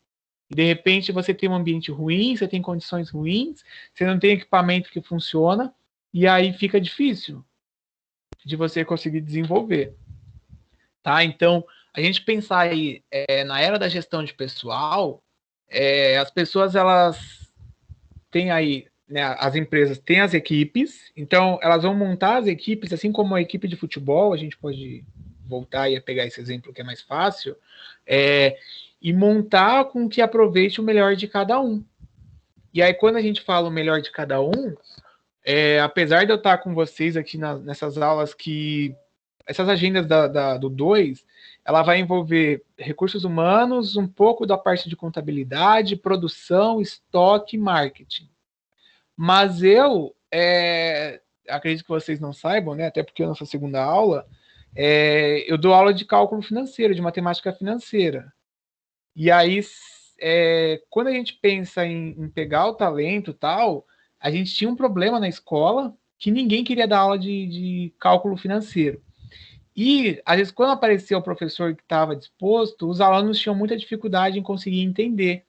De repente você tem um ambiente ruim, você tem condições ruins, você não tem equipamento que funciona, e aí fica difícil de você conseguir desenvolver. Tá? Então, a gente pensar aí na era da gestão de pessoal, as pessoas, elas têm aí, né, as empresas têm as equipes, então elas vão montar as equipes, assim como a equipe de futebol, a gente pode voltar e pegar esse exemplo que é mais fácil, e montar com que aproveite o melhor de cada um. E aí, quando a gente fala o melhor de cada um, apesar de eu estar com vocês aqui nessas aulas que essas agendas do 2, ela vai envolver recursos humanos, um pouco da parte de contabilidade, produção, estoque e marketing. Mas eu acredito que vocês não saibam, né, até porque nessa segunda aula, eu dou aula de cálculo financeiro, de matemática financeira. E aí, quando a gente pensa em pegar o talento e tal, a gente tinha um problema na escola que ninguém queria dar aula de cálculo financeiro. E, às vezes, quando aparecia o professor que estava disposto, os alunos tinham muita dificuldade em conseguir entender.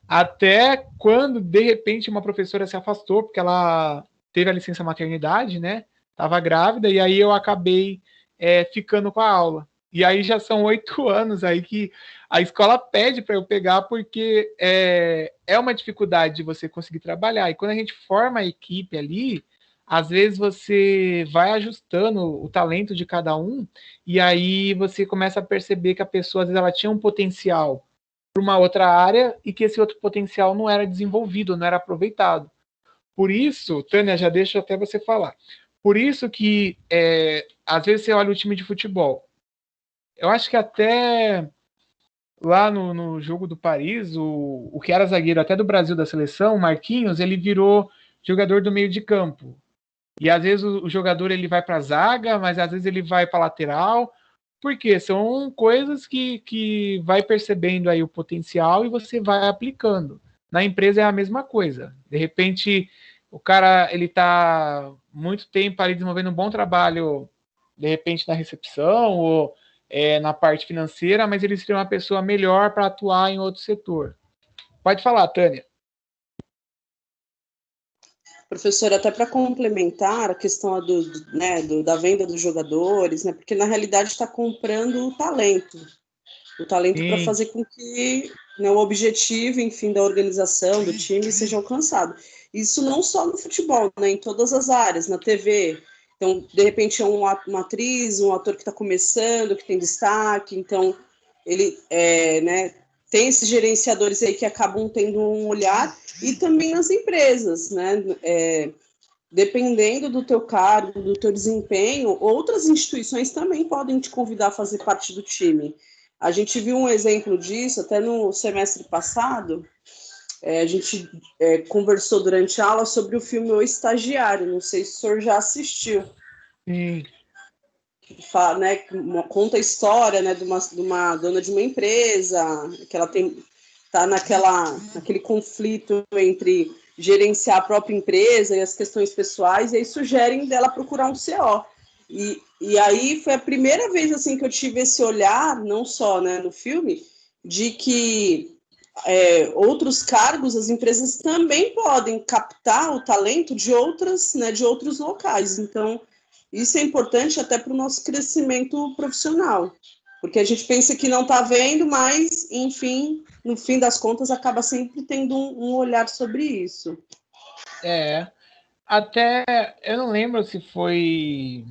Até quando, de repente, uma professora se afastou, porque ela teve a licença maternidade, né? Estava grávida, e aí eu acabei ficando com a aula. E aí já são 8 anos aí que a escola pede para eu pegar, porque é uma dificuldade de você conseguir trabalhar. E quando a gente forma a equipe ali, às vezes você vai ajustando o talento de cada um, e aí você começa a perceber que a pessoa, às vezes, ela tinha um potencial para uma outra área e que esse outro potencial não era desenvolvido, não era aproveitado. Por isso, Tânia, já deixo até você falar. Por isso que, às vezes, você olha o time de futebol. Eu acho que até lá no jogo do Paris, o que era zagueiro até do Brasil da seleção, o Marquinhos, ele virou jogador do meio de campo. E às vezes o jogador ele vai para a zaga, mas às vezes ele vai para a lateral. Por quê? São coisas que vai percebendo aí o potencial e você vai aplicando. Na empresa é a mesma coisa. De repente, o cara ele está muito tempo ali desenvolvendo um bom trabalho, de repente na recepção ou na parte financeira, mas ele seria uma pessoa melhor para atuar em outro setor. Pode falar, Tânia. Professor, até para complementar a questão da venda dos jogadores, né? Porque na realidade está comprando o talento para fazer com que, né, o objetivo, enfim, da organização, do time seja alcançado. Isso não só no futebol, né? Em todas as áreas, na TV. Então, de repente, é uma atriz, um ator que está começando, que tem destaque, então ele tem esses gerenciadores aí que acabam tendo um olhar, e também nas empresas, né? Dependendo do teu cargo, do teu desempenho, outras instituições também podem te convidar a fazer parte do time. A gente viu um exemplo disso até no semestre passado. A gente conversou durante a aula sobre o filme O Estagiário, não sei se o senhor já assistiu. Sim. Fala, né, conta a história, né, de uma dona de uma empresa, que ela está naquele conflito entre gerenciar a própria empresa e as questões pessoais, e aí sugerem dela procurar um CO. E aí foi a primeira vez assim, que eu tive esse olhar, não só, né, no filme, de que outros cargos, as empresas também podem captar o talento de outros locais. Então, isso é importante até para o nosso crescimento profissional, porque a gente pensa que não está vendo, mas, enfim, no fim das contas, acaba sempre tendo um olhar sobre isso. Até, eu não lembro se foi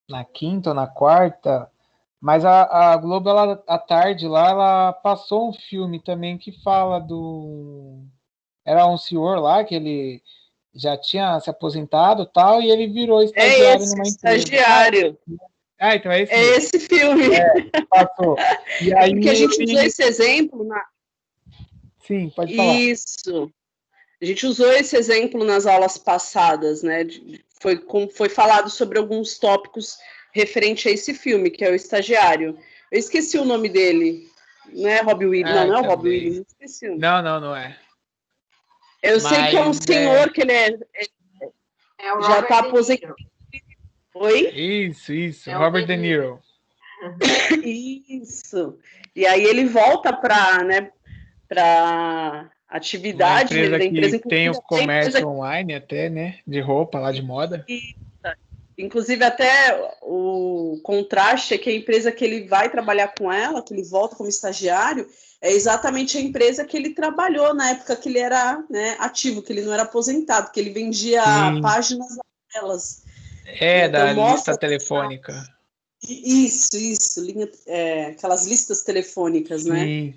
na quinta ou na quarta, mas a Globo, ela, à tarde lá, ela passou um filme também que fala era um senhor lá, que ele já tinha se aposentado e tal, e ele virou estagiário numa empresa. Estagiário. Então é esse. Esse filme. Passou. E aí porque a gente usou esse exemplo Sim, pode falar. Isso. A gente usou esse exemplo nas aulas passadas, né? Foi falado sobre alguns tópicos referente a esse filme, que é o Estagiário. Eu esqueci o nome dele. Não é Robbie Williams? Não, não é o Robbie Williams. Esqueci o nome. Não é. Eu sei que é um senhor que ele já está aposentado. Oi? Isso. Robert De Niro. Isso. E aí ele volta para, né, para atividade da empresa que tem o comércio online até, né, de roupa lá de moda. Inclusive até o contraste é que a empresa que ele vai trabalhar com ela, que ele volta como estagiário, é exatamente a empresa que ele trabalhou na época que ele era, né, ativo, que ele não era aposentado, que ele vendia páginas amarelas. Da lista telefônica. Isso, aquelas listas telefônicas, né? E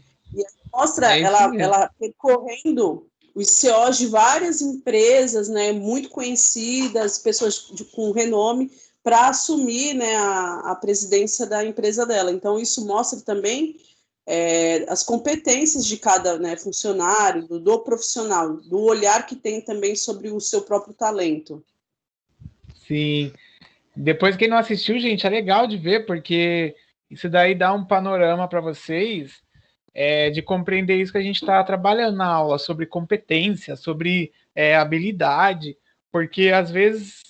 mostra ela percorrendo os CEOs de várias empresas, né, muito conhecidas, pessoas com renome, para assumir, né, a presidência da empresa dela. Então, isso mostra também as competências de cada, né, funcionário, do profissional, do olhar que tem também sobre o seu próprio talento. Sim. Depois, quem não assistiu, gente, é legal de ver, porque isso daí dá um panorama para vocês de compreender isso que a gente está trabalhando na aula, sobre competência, sobre habilidade, porque às vezes,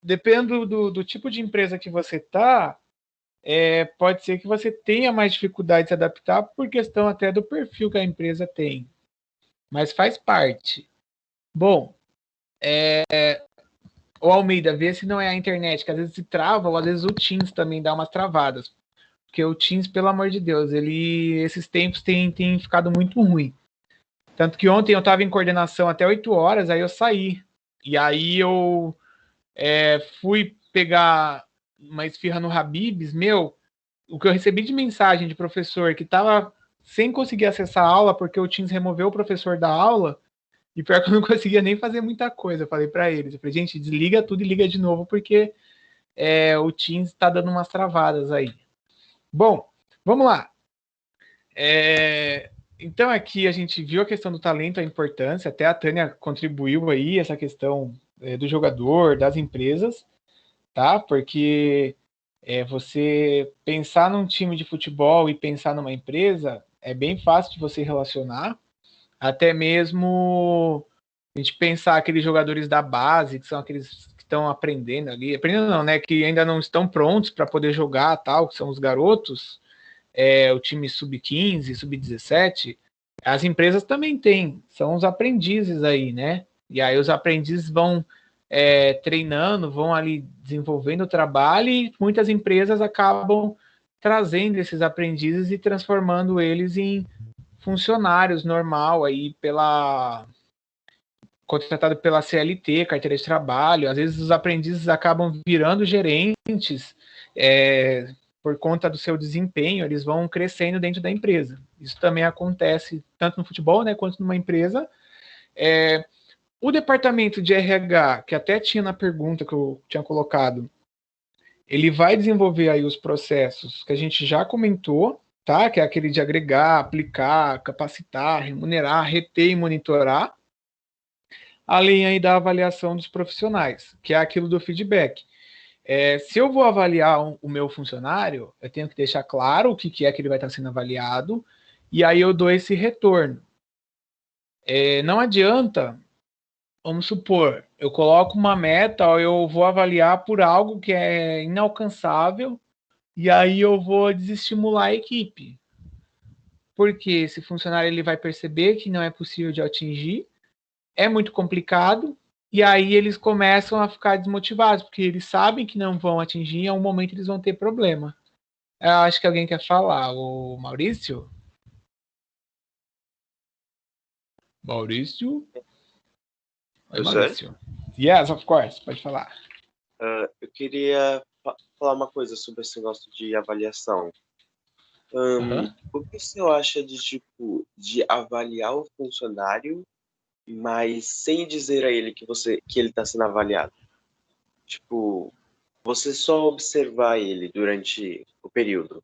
dependendo do tipo de empresa que você está, pode ser que você tenha mais dificuldade de se adaptar por questão até do perfil que a empresa tem, mas faz parte. Bom, o Almeida, vê se não é a internet, que às vezes se trava, ou às vezes o Teams também dá umas travadas. Porque o Teams, pelo amor de Deus, esses tempos tem ficado muito ruim. Tanto que ontem eu estava em coordenação até 8 horas, aí eu saí. E aí eu fui pegar uma esfirra no Habib's, o que eu recebi de mensagem de professor que estava sem conseguir acessar a aula, porque o Teams removeu o professor da aula, e pior que eu não conseguia nem fazer muita coisa. Eu falei para eles, gente, desliga tudo e liga de novo, porque o Teams está dando umas travadas aí. Bom, vamos lá. Então aqui a gente viu a questão do talento, a importância, até a Tânia contribuiu aí, essa questão do jogador, das empresas, tá? Porque você pensar num time de futebol e pensar numa empresa é bem fácil de você relacionar, até mesmo a gente pensar aqueles jogadores da base, que são aqueles que estão aprendendo ali, aprendendo não, né, que ainda não estão prontos para poder jogar, tal, que são os garotos, o time sub-15, sub-17, as empresas também têm, são os aprendizes aí, né, e aí os aprendizes vão treinando, vão ali desenvolvendo o trabalho, e muitas empresas acabam trazendo esses aprendizes e transformando eles em funcionários normal aí contratado pela CLT, carteira de trabalho. Às vezes os aprendizes acabam virando gerentes por conta do seu desempenho, eles vão crescendo dentro da empresa. Isso também acontece tanto no futebol, né, quanto numa empresa. O departamento de RH, que até tinha na pergunta que eu tinha colocado, ele vai desenvolver aí os processos que a gente já comentou, tá? Que é aquele de agregar, aplicar, capacitar, remunerar, reter e monitorar, além aí da avaliação dos profissionais, que é aquilo do feedback. Se eu vou avaliar o meu funcionário, eu tenho que deixar claro o que é que ele vai estar sendo avaliado, e aí eu dou esse retorno. Não adianta, vamos supor, eu coloco uma meta, ou eu vou avaliar por algo que é inalcançável, e aí eu vou desestimular a equipe. Porque esse funcionário ele vai perceber que não é possível de atingir, é muito complicado, e aí eles começam a ficar desmotivados, porque eles sabem que não vão atingir, e em algum momento eles vão ter problema. Eu acho que alguém quer falar. O Maurício? Maurício? Oi, Maurício. Yes, of course. Pode falar. Eu queria falar uma coisa sobre esse negócio de avaliação. O que você acha de avaliar o funcionário, mas sem dizer a ele que ele está sendo avaliado? Tipo, você só observar ele durante o período.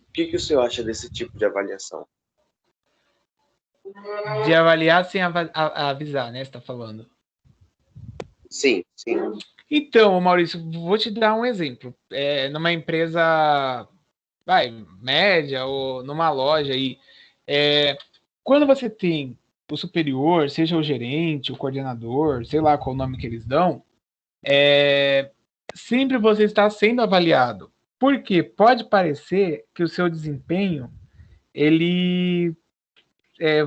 O que o senhor acha desse tipo de avaliação? De avaliar sem avisar, né? Você está falando. Sim. Então, Maurício, vou te dar um exemplo. Numa empresa média ou numa loja aí, quando você tem o superior, seja o gerente, o coordenador, sei lá qual o nome que eles dão, sempre você está sendo avaliado. Porque pode parecer que o seu desempenho, ele...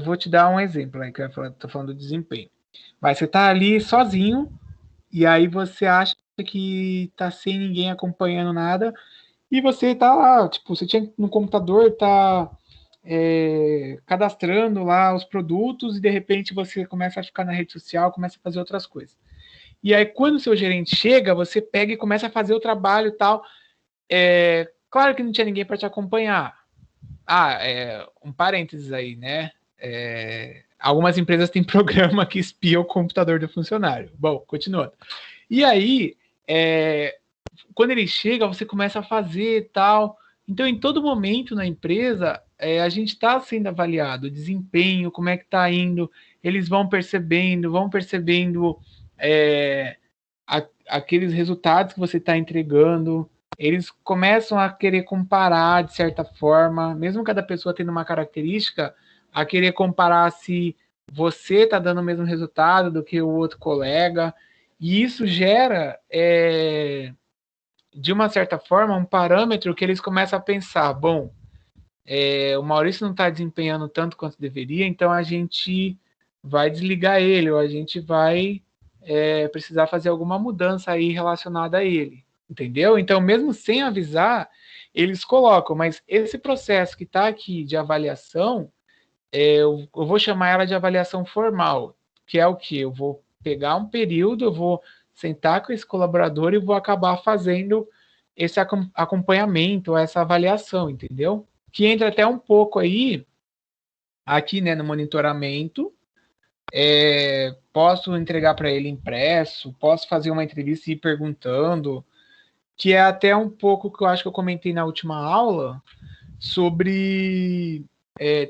vou te dar um exemplo aí, que eu estou falando do desempenho. Mas você está ali sozinho, e aí você acha que tá sem ninguém acompanhando nada, e você tá lá, tipo, você tinha no computador, tá cadastrando lá os produtos, e de repente você começa a ficar na rede social, começa a fazer outras coisas. E aí, quando o seu gerente chega, você pega e começa a fazer o trabalho e tal. Claro que não tinha ninguém para te acompanhar. Um parênteses aí, né? Algumas empresas têm programa que espia o computador do funcionário. Bom, continuando. E aí, quando ele chega, você começa a fazer e tal. Então, em todo momento na empresa, a gente está sendo avaliado, o desempenho, como é que está indo. Eles vão percebendo aqueles resultados que você está entregando. Eles começam a querer comparar, de certa forma, mesmo cada pessoa tendo uma característica, a querer comparar se você está dando o mesmo resultado do que o outro colega. E isso gera, de uma certa forma, um parâmetro que eles começam a pensar, bom, o Maurício não está desempenhando tanto quanto deveria, então a gente vai desligar ele, ou a gente vai precisar fazer alguma mudança aí relacionada a ele, entendeu? Então, mesmo sem avisar, eles colocam, mas esse processo que está aqui de avaliação, eu vou chamar ela de avaliação formal, que é o quê? Eu vou pegar um período, eu vou sentar com esse colaborador e vou acabar fazendo esse acompanhamento, essa avaliação, entendeu? Que entra até um pouco aí, aqui, né, no monitoramento. Posso entregar para ele impresso, posso fazer uma entrevista e ir perguntando, que é até um pouco que eu acho que eu comentei na última aula, sobre...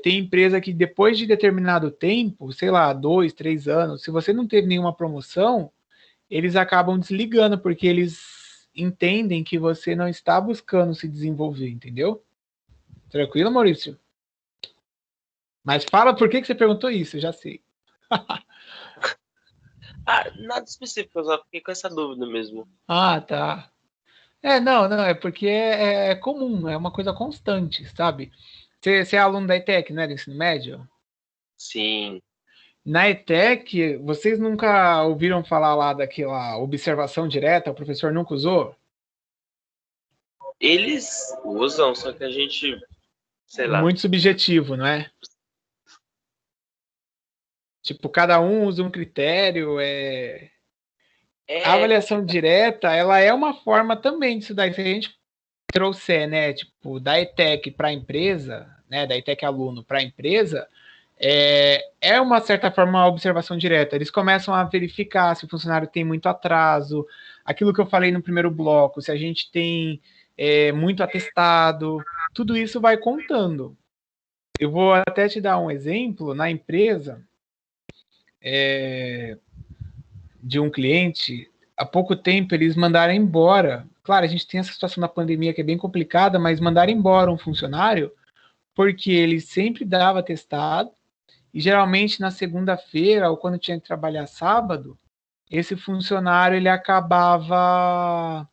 tem empresa que depois de determinado tempo, sei lá, 2, 3 anos, se você não teve nenhuma promoção, eles acabam desligando, porque eles entendem que você não está buscando se desenvolver, entendeu? Tranquilo, Maurício? Mas fala por que você perguntou isso, eu já sei. Nada específico, eu só fiquei com essa dúvida mesmo. Tá. Não, é porque é comum, é uma coisa constante, sabe? Você é aluno da ETEC, não é, do ensino médio? Sim. Na ETEC, vocês nunca ouviram falar lá daquela observação direta, o professor nunca usou? Eles usam, só que a gente, sei lá. Muito subjetivo, não é? Tipo, cada um usa um critério, A avaliação direta, ela é uma forma também disso daí. Se a gente trouxer, né, tipo, da ETEC para a empresa, né, da ETEC aluno para a empresa, é uma certa forma uma observação direta. Eles começam a verificar se o funcionário tem muito atraso, aquilo que eu falei no primeiro bloco, se a gente tem muito atestado, tudo isso vai contando. Eu vou até te dar um exemplo. Na empresa de um cliente, há pouco tempo eles mandaram embora. Claro, a gente tem essa situação da pandemia que é bem complicada, mas mandaram embora um funcionário porque ele sempre dava atestado, e geralmente na segunda-feira, ou quando tinha que trabalhar sábado, esse funcionário ele acabava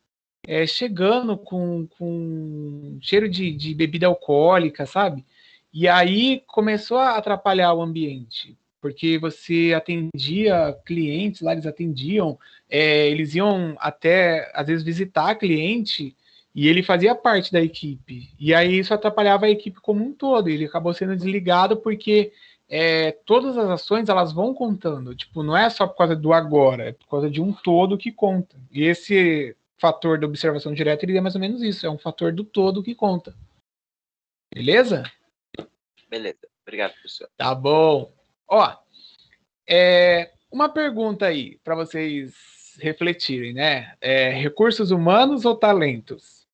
chegando com cheiro de bebida alcoólica, sabe? E aí começou a atrapalhar o ambiente, porque você atendia clientes lá, eles atendiam, eles iam até, às vezes, visitar cliente, e ele fazia parte da equipe. E aí isso atrapalhava a equipe como um todo, e ele acabou sendo desligado porque todas as ações, elas vão contando. Tipo, não é só por causa do agora, é por causa de um todo que conta. E esse fator da observação direta, ele é mais ou menos isso, é um fator do todo que conta. Beleza? Beleza, obrigado, professor. Tá bom. Ó, uma pergunta aí para vocês refletirem, né? Recursos humanos ou talentos?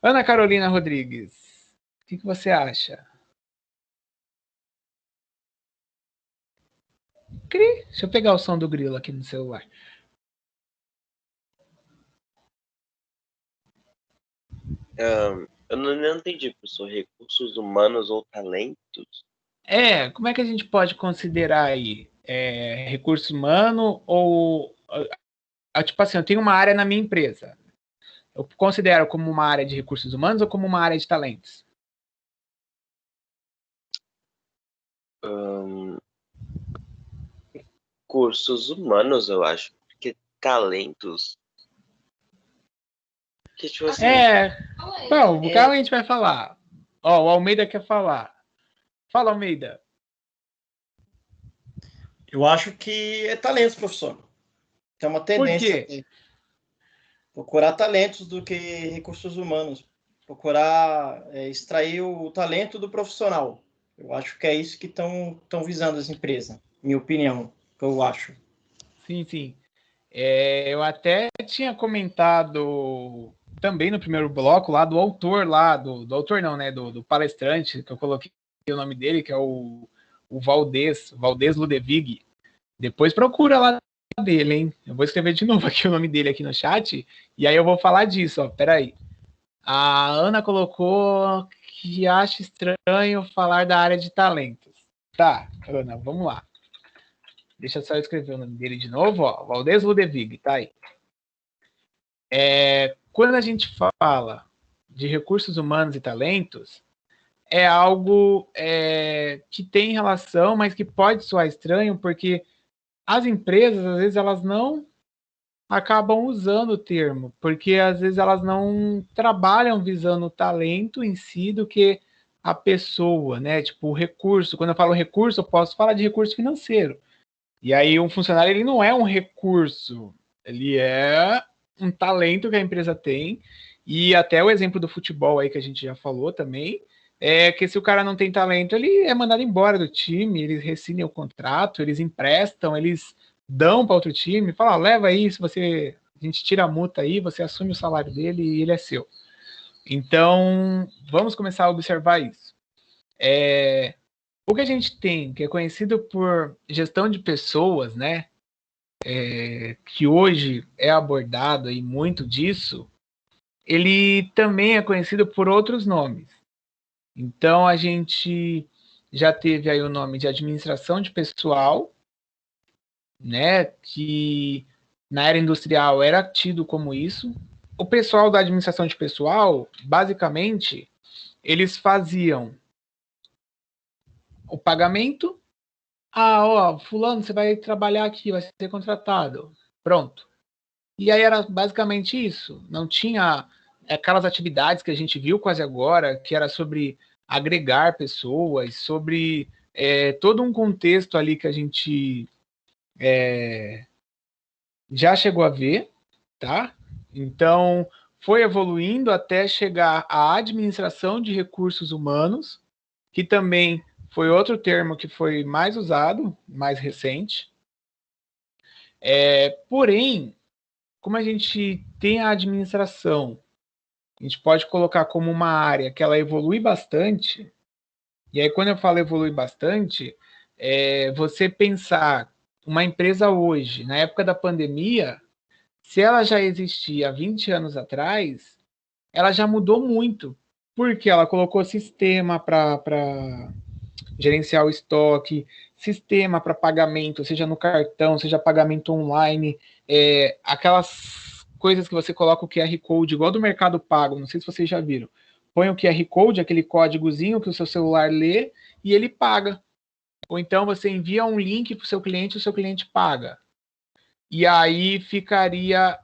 Ana Carolina Rodrigues, o que você acha? Cri. Deixa eu pegar o som do grilo aqui no celular. Eu não entendi, professor. Recursos humanos ou talentos? Como é que a gente pode considerar aí? Recurso humano ou... tipo assim, eu tenho uma área na minha empresa. Eu considero como uma área de recursos humanos ou como uma área de talentos? Recursos humanos, eu acho. Porque talentos... Que, tipo assim, Bom, o que a gente vai falar? Ó, o Almeida quer falar. Fala, Almeida. Eu acho que é talentos, professor. Tem uma tendência. Por quê? Procurar talentos do que recursos humanos. Procurar extrair o talento do profissional. Eu acho que é isso que estão visando as empresas, minha opinião, que eu acho. Sim, sim. Eu até tinha comentado também no primeiro bloco lá do autor lá, do autor não, né? Do palestrante, que eu coloquei o nome dele, que é o Valdez Ludwig. Depois procura lá dele, hein? Eu vou escrever de novo aqui o nome dele aqui no chat, e aí eu vou falar disso, ó. Peraí. A Ana colocou que acha estranho falar da área de talentos. Tá, Ana, vamos lá. Deixa eu só escrever o nome dele de novo, ó. Valdez Ludwig, tá aí. Quando a gente fala de recursos humanos e talentos, é algo que tem relação, mas que pode soar estranho, porque as empresas, às vezes, elas não acabam usando o termo, porque às vezes elas não trabalham visando o talento em si do que a pessoa, né? Tipo, o recurso. Quando eu falo recurso, eu posso falar de recurso financeiro. E aí um funcionário, ele não é um recurso, ele é um talento que a empresa tem. E até o exemplo do futebol aí que a gente já falou também, é que se o cara não tem talento, ele é mandado embora do time, eles rescindem o contrato, eles emprestam, eles dão para outro time, fala, leva aí, se você, a gente tira a multa aí, você assume o salário dele e ele é seu. Então, vamos começar a observar isso. O que a gente tem, que é conhecido por gestão de pessoas, né, que hoje é abordado aí muito disso, ele também é conhecido por outros nomes. Então, a gente já teve aí o nome de administração de pessoal, né, que na era industrial era tido como isso. O pessoal da administração de pessoal, basicamente, eles faziam o pagamento. Fulano, você vai trabalhar aqui, vai ser contratado. Pronto. E aí era basicamente isso. Não tinha aquelas atividades que a gente viu quase agora, que era sobre agregar pessoas, sobre todo um contexto ali que a gente já chegou a ver, tá? Então, foi evoluindo até chegar à administração de recursos humanos, que também foi outro termo que foi mais usado, mais recente. Porém, como a gente tem a administração, a gente pode colocar como uma área que ela evolui bastante, e aí quando eu falo evolui bastante, você pensar uma empresa hoje, na época da pandemia, se ela já existia há 20 anos atrás, ela já mudou muito, porque ela colocou sistema para gerenciar o estoque, sistema para pagamento, seja no cartão, seja pagamento online, aquelas coisas que você coloca o QR Code, igual do Mercado Pago, não sei se vocês já viram. Põe o QR Code, aquele códigozinho que o seu celular lê, e ele paga. Ou então você envia um link para o seu cliente paga. E aí ficaria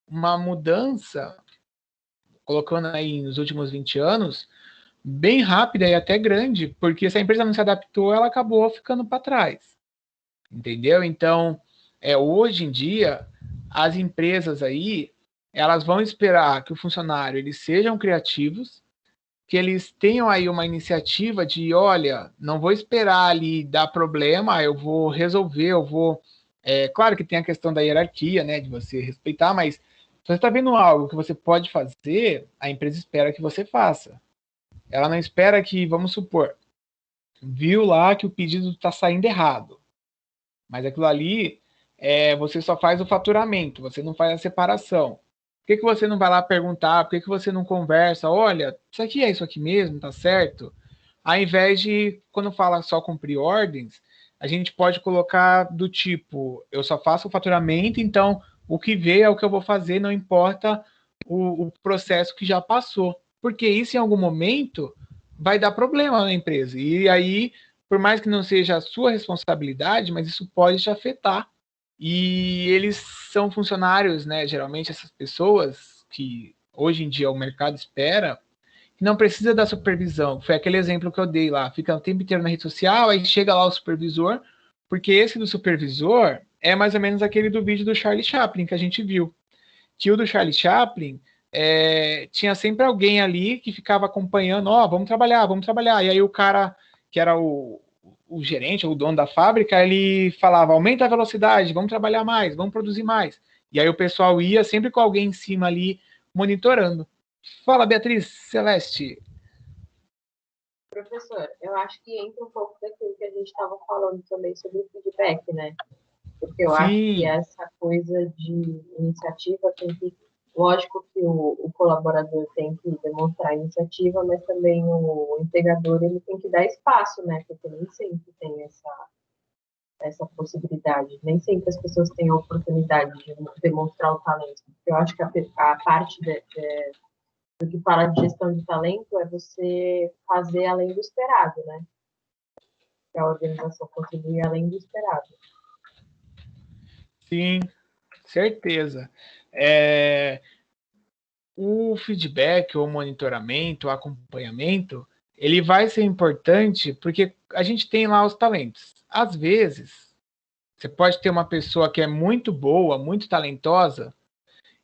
uma mudança, colocando aí nos últimos 20 anos, bem rápida e até grande, porque se a empresa não se adaptou, ela acabou ficando para trás. Entendeu? Então, hoje em dia, as empresas aí, elas vão esperar que o funcionário, eles sejam criativos, que eles tenham aí uma iniciativa de, olha, não vou esperar ali dar problema, eu vou resolver, eu vou... claro que tem a questão da hierarquia, né, de você respeitar, mas se você está vendo algo que você pode fazer, a empresa espera que você faça. Ela não espera que, vamos supor, viu lá que o pedido está saindo errado. Mas aquilo ali, você só faz o faturamento, você não faz a separação. Por que você não vai lá perguntar? Por que você não conversa? Olha, isso aqui é isso aqui mesmo, tá certo? Ao invés de, quando fala só cumprir ordens, a gente pode colocar do tipo, eu só faço o faturamento, então o que vê é o que eu vou fazer, não importa o processo que já passou. Porque isso, em algum momento, vai dar problema na empresa. E aí, por mais que não seja a sua responsabilidade, mas isso pode te afetar. E eles são funcionários, né? Geralmente, essas pessoas que hoje em dia o mercado espera, que não precisa da supervisão. Foi aquele exemplo que eu dei lá. Fica o tempo inteiro na rede social, aí chega lá o supervisor, porque esse do supervisor é mais ou menos aquele do vídeo do Charlie Chaplin que a gente viu. Que o do Charlie Chaplin tinha sempre alguém ali que ficava acompanhando, vamos trabalhar, vamos trabalhar. E aí o cara, que era o gerente, ou o dono da fábrica, ele falava, aumenta a velocidade, vamos trabalhar mais, vamos produzir mais. E aí o pessoal ia sempre com alguém em cima ali, monitorando. Fala, Beatriz Celeste. Professor, eu acho que entra um pouco daquilo que a gente estava falando também sobre o feedback, né? Porque eu acho que essa coisa de iniciativa tem que... Lógico que o colaborador tem que demonstrar iniciativa, mas também o empregador ele tem que dar espaço, né? Porque nem sempre tem essa possibilidade. Nem sempre as pessoas têm a oportunidade de demonstrar o talento. Eu acho que a parte do que fala de gestão de talento é você fazer além do esperado, né? Que a organização contribui além do esperado. Sim, certeza. O feedback, o monitoramento, o acompanhamento, ele vai ser importante porque a gente tem lá os talentos. Às vezes, você pode ter uma pessoa que é muito boa, muito talentosa,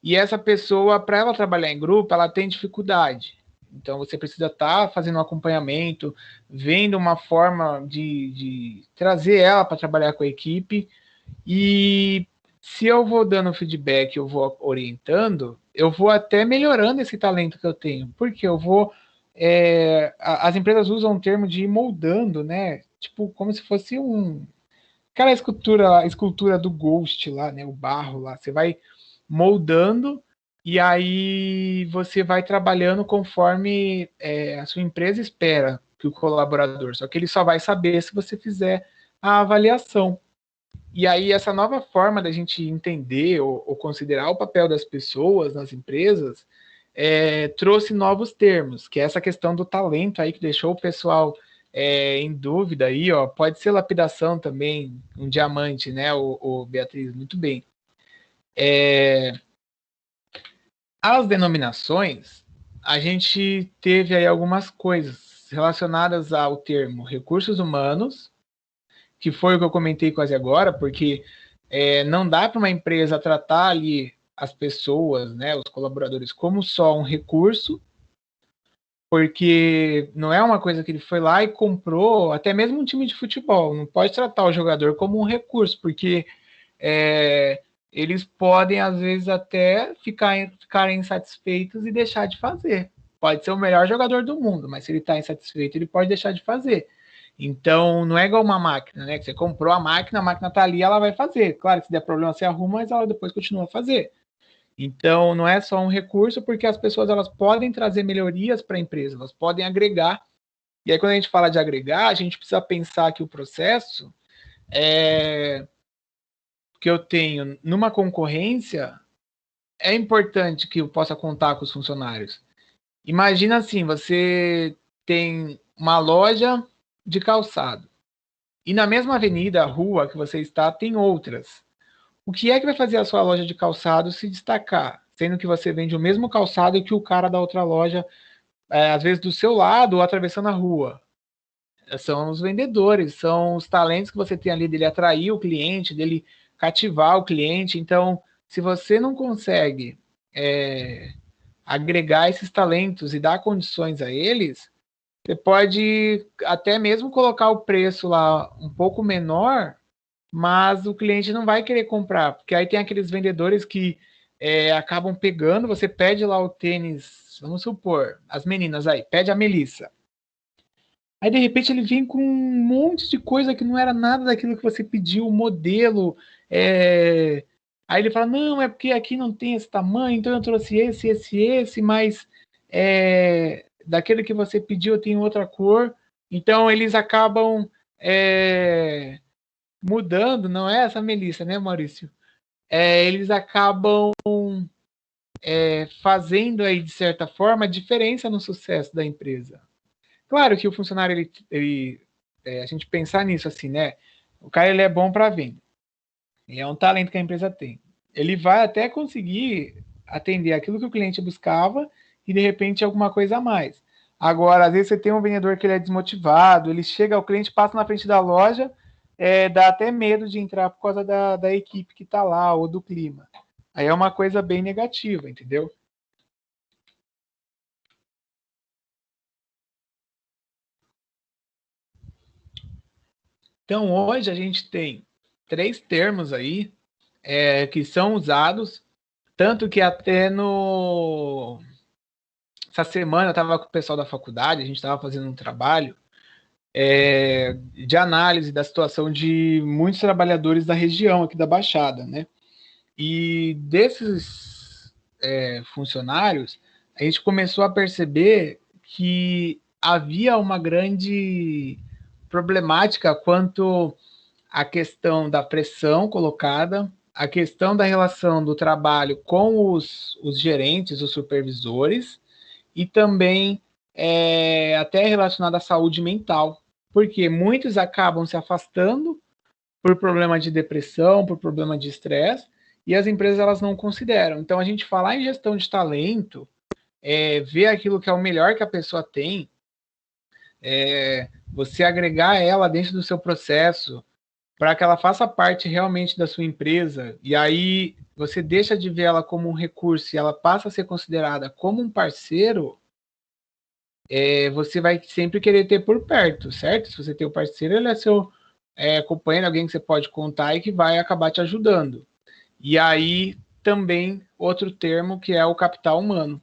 e essa pessoa, para ela trabalhar em grupo, ela tem dificuldade. Então, você precisa estar fazendo um acompanhamento, vendo uma forma de trazer ela para trabalhar com a equipe. E se eu vou dando feedback, eu vou orientando, eu vou até melhorando esse talento que eu tenho. Porque eu vou... as empresas usam um termo de ir moldando, né? Tipo, como se fosse aquela escultura do Ghost lá, né? O barro lá. Você vai moldando e aí você vai trabalhando conforme a sua empresa espera que o colaborador. Só que ele só vai saber se você fizer a avaliação. E aí essa nova forma da gente entender ou considerar o papel das pessoas nas empresas trouxe novos termos, que é essa questão do talento aí que deixou o pessoal em dúvida aí, ó, pode ser lapidação também, um diamante, né, o Beatriz, muito bem. As denominações, a gente teve aí algumas coisas relacionadas ao termo recursos humanos, que foi o que eu comentei quase agora, porque não dá para uma empresa tratar ali as pessoas, né, os colaboradores, como só um recurso, porque não é uma coisa que ele foi lá e comprou, até mesmo um time de futebol, não pode tratar o jogador como um recurso, porque eles podem, às vezes, até ficarem insatisfeitos e deixar de fazer. Pode ser o melhor jogador do mundo, mas se ele está insatisfeito, ele pode deixar de fazer. Então, não é igual uma máquina, né? Que você comprou a máquina está ali, ela vai fazer. Claro que se der problema, você arruma, mas ela depois continua a fazer. Então, não é só um recurso, porque as pessoas elas podem trazer melhorias para a empresa, elas podem agregar. E aí, quando a gente fala de agregar, a gente precisa pensar que o processo que eu tenho numa concorrência é importante que eu possa contar com os funcionários. Imagina assim, você tem uma loja de calçado e na mesma avenida, rua que você está, tem outras. O que é que vai fazer a sua loja de calçado se destacar? Sendo que você vende o mesmo calçado que o cara da outra loja, às vezes do seu lado ou atravessando a rua. São os vendedores, são os talentos que você tem ali dele atrair o cliente, dele cativar o cliente. Então, se você não consegue agregar esses talentos e dar condições a eles, você pode até mesmo colocar o preço lá um pouco menor, mas o cliente não vai querer comprar, porque aí tem aqueles vendedores que acabam pegando, você pede lá o tênis, vamos supor, as meninas aí, pede a Melissa. Aí, de repente, ele vem com um monte de coisa que não era nada daquilo que você pediu, o modelo. Aí ele fala, não, é porque aqui não tem esse tamanho, então eu trouxe esse, mas daquele que você pediu eu tenho outra cor. Então, eles acabam mudando, não é essa Melissa, né, Maurício? Eles acabam fazendo aí, de certa forma, a diferença no sucesso da empresa. Claro que o funcionário, a gente pensar nisso assim, né? O cara, ele é bom para venda. É um talento que a empresa tem. Ele vai até conseguir atender aquilo que o cliente buscava e, de repente, alguma coisa a mais. Agora, às vezes você tem um vendedor que ele é desmotivado, ele chega, o cliente passa na frente da loja, dá até medo de entrar por causa da equipe que está lá, ou do clima. Aí é uma coisa bem negativa, entendeu? Então, hoje a gente tem 3 termos aí que são usados, tanto que até essa semana eu estava com o pessoal da faculdade, a gente estava fazendo um trabalho de análise da situação de muitos trabalhadores da região aqui da Baixada, né? E desses funcionários, a gente começou a perceber que havia uma grande problemática quanto à questão da pressão colocada, a questão da relação do trabalho com os gerentes, os supervisores, e também até relacionado à saúde mental, porque muitos acabam se afastando por problema de depressão, por problema de estresse, e as empresas elas não consideram. Então, a gente falar em gestão de talento, ver aquilo que é o melhor que a pessoa tem, você agregar ela dentro do seu processo para que ela faça parte realmente da sua empresa, e aí você deixa de ver ela como um recurso e ela passa a ser considerada como um parceiro, você vai sempre querer ter por perto, certo? Se você tem o parceiro, ele é seu companheiro, alguém que você pode contar e que vai acabar te ajudando. E aí também outro termo que é o capital humano,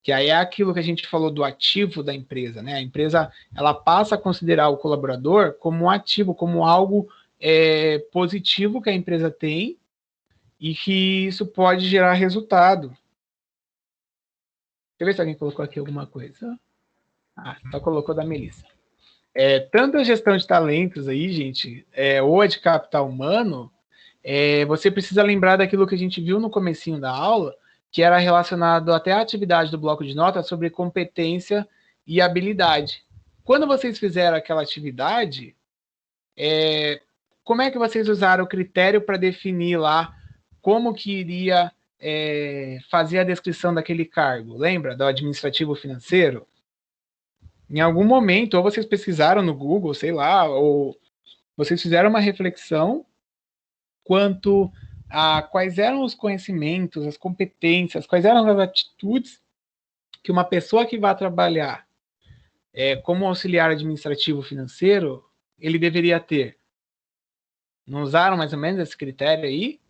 que aí é aquilo que a gente falou do ativo da empresa, né? A empresa ela passa a considerar o colaborador como um ativo, como algo positivo que a empresa tem e que isso pode gerar resultado. Deixa eu ver se alguém colocou aqui alguma coisa. Só colocou da Melissa. Tanto a gestão de talentos aí, gente, ou a de capital humano, você precisa lembrar daquilo que a gente viu no comecinho da aula, que era relacionado até à atividade do bloco de notas sobre competência e habilidade. Quando vocês fizeram aquela atividade, como é que vocês usaram o critério para definir lá como que iria fazer a descrição daquele cargo? Lembra do administrativo financeiro? Em algum momento, ou vocês pesquisaram no Google, sei lá, ou vocês fizeram uma reflexão quanto a quais eram os conhecimentos, as competências, quais eram as atitudes que uma pessoa que vai trabalhar como auxiliar administrativo financeiro, ele deveria ter. Não usaram mais ou menos esse critério aí?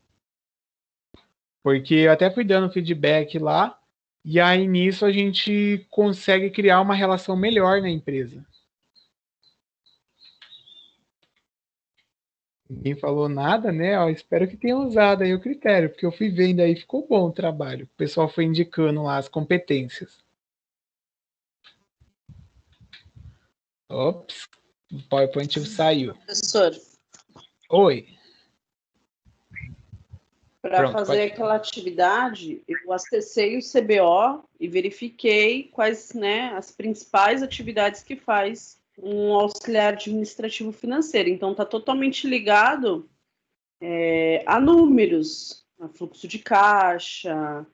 Porque eu até fui dando feedback lá, e aí nisso a gente consegue criar uma relação melhor na empresa. Ninguém falou nada, né? Espero que tenham usado aí o critério, porque eu fui vendo aí, ficou bom o trabalho. O pessoal foi indicando lá as competências. Ops, o PowerPoint saiu. Professor. Oi. Para fazer aquela atividade, eu acessei o CBO e verifiquei quais, né, as principais atividades que faz um auxiliar administrativo financeiro. Então, está totalmente ligado a números, a fluxo de caixa,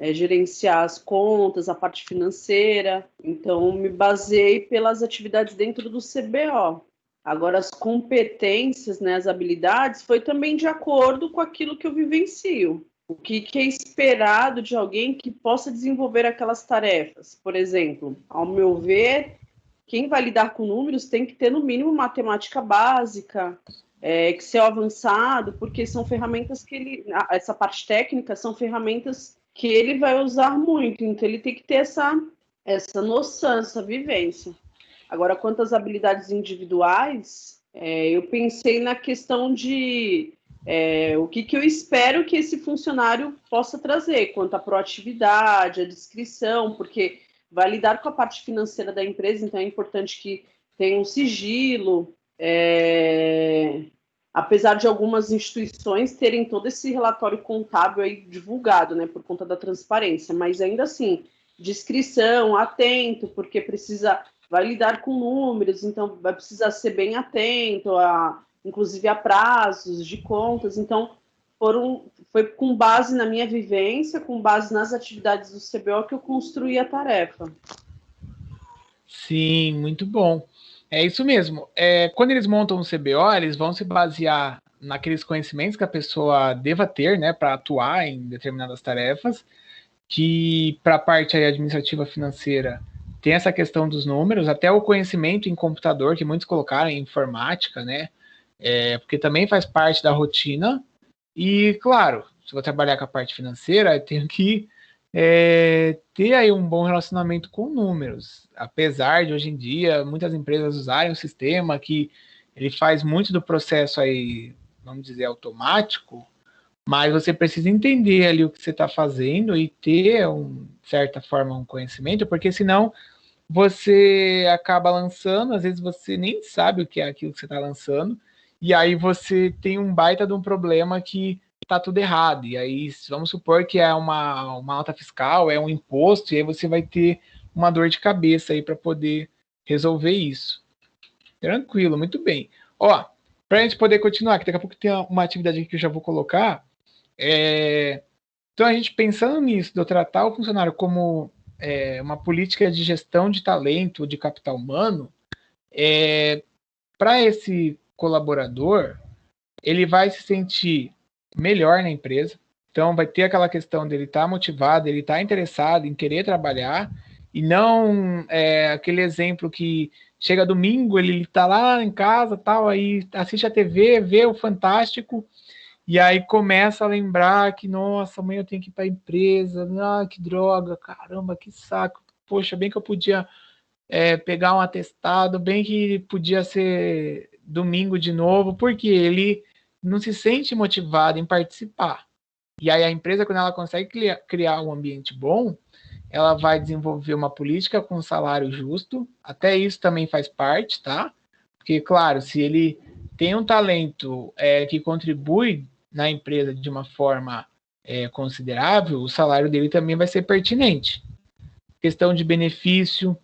gerenciar as contas, a parte financeira. Então, me baseei pelas atividades dentro do CBO. Agora, as competências, né, as habilidades, foi também de acordo com aquilo que eu vivencio. O que é esperado de alguém que possa desenvolver aquelas tarefas? Por exemplo, ao meu ver, quem vai lidar com números tem que ter, no mínimo, matemática básica, Excel avançado, porque são ferramentas que essa parte técnica são ferramentas que ele vai usar muito. Então, ele tem que ter essa noção, essa vivência. Agora, quanto às habilidades individuais, eu pensei na questão de o que eu espero que esse funcionário possa trazer, quanto à proatividade, à discrição, porque vai lidar com a parte financeira da empresa, então é importante que tenha um sigilo, apesar de algumas instituições terem todo esse relatório contábil aí divulgado, né, por conta da transparência, mas ainda assim, discrição, atento, porque vai lidar com números, então vai precisar ser bem atento, inclusive a prazos de contas, então foi com base na minha vivência, com base nas atividades do CBO que eu construí a tarefa. Sim, muito bom. É isso mesmo. Quando eles montam um CBO, eles vão se basear naqueles conhecimentos que a pessoa deva ter, né, para atuar em determinadas tarefas, que para a parte aí administrativa financeira tem essa questão dos números, até o conhecimento em computador, que muitos colocaram em informática, né, porque também faz parte da rotina. E, claro, se eu vou trabalhar com a parte financeira, eu tenho que ter aí um bom relacionamento com números. Apesar de, hoje em dia, muitas empresas usarem um sistema que ele faz muito do processo aí, vamos dizer, automático, mas você precisa entender ali o que você está fazendo e ter, de certa forma, um conhecimento, porque senão você acaba lançando, às vezes você nem sabe o que é aquilo que você está lançando, e aí você tem um baita de um problema que está tudo errado. E aí, vamos supor que é uma nota fiscal, é um imposto, e aí você vai ter uma dor de cabeça aí para poder resolver isso. Tranquilo, muito bem. Ó, para a gente poder continuar, que daqui a pouco tem uma atividade aqui que eu já vou colocar. Então, a gente pensando nisso, de eu tratar o funcionário como uma política de gestão de talento, de capital humano, para esse colaborador, ele vai se sentir melhor na empresa, então vai ter aquela questão dele estar motivado, ele estar interessado em querer trabalhar, e não aquele exemplo que chega domingo, ele está lá em casa, tal, aí assiste a TV, vê o Fantástico, e aí começa a lembrar que, nossa, amanhã eu tenho que ir para a empresa, que droga, caramba, que saco, poxa, bem que eu podia pegar um atestado, bem que podia ser domingo de novo, porque ele não se sente motivado em participar. E aí a empresa, quando ela consegue criar um ambiente bom, ela vai desenvolver uma política com salário justo, até isso também faz parte, tá? Porque, claro, se ele tem um talento que contribui na empresa de uma forma considerável, o salário dele também vai ser pertinente. Questão de benefício,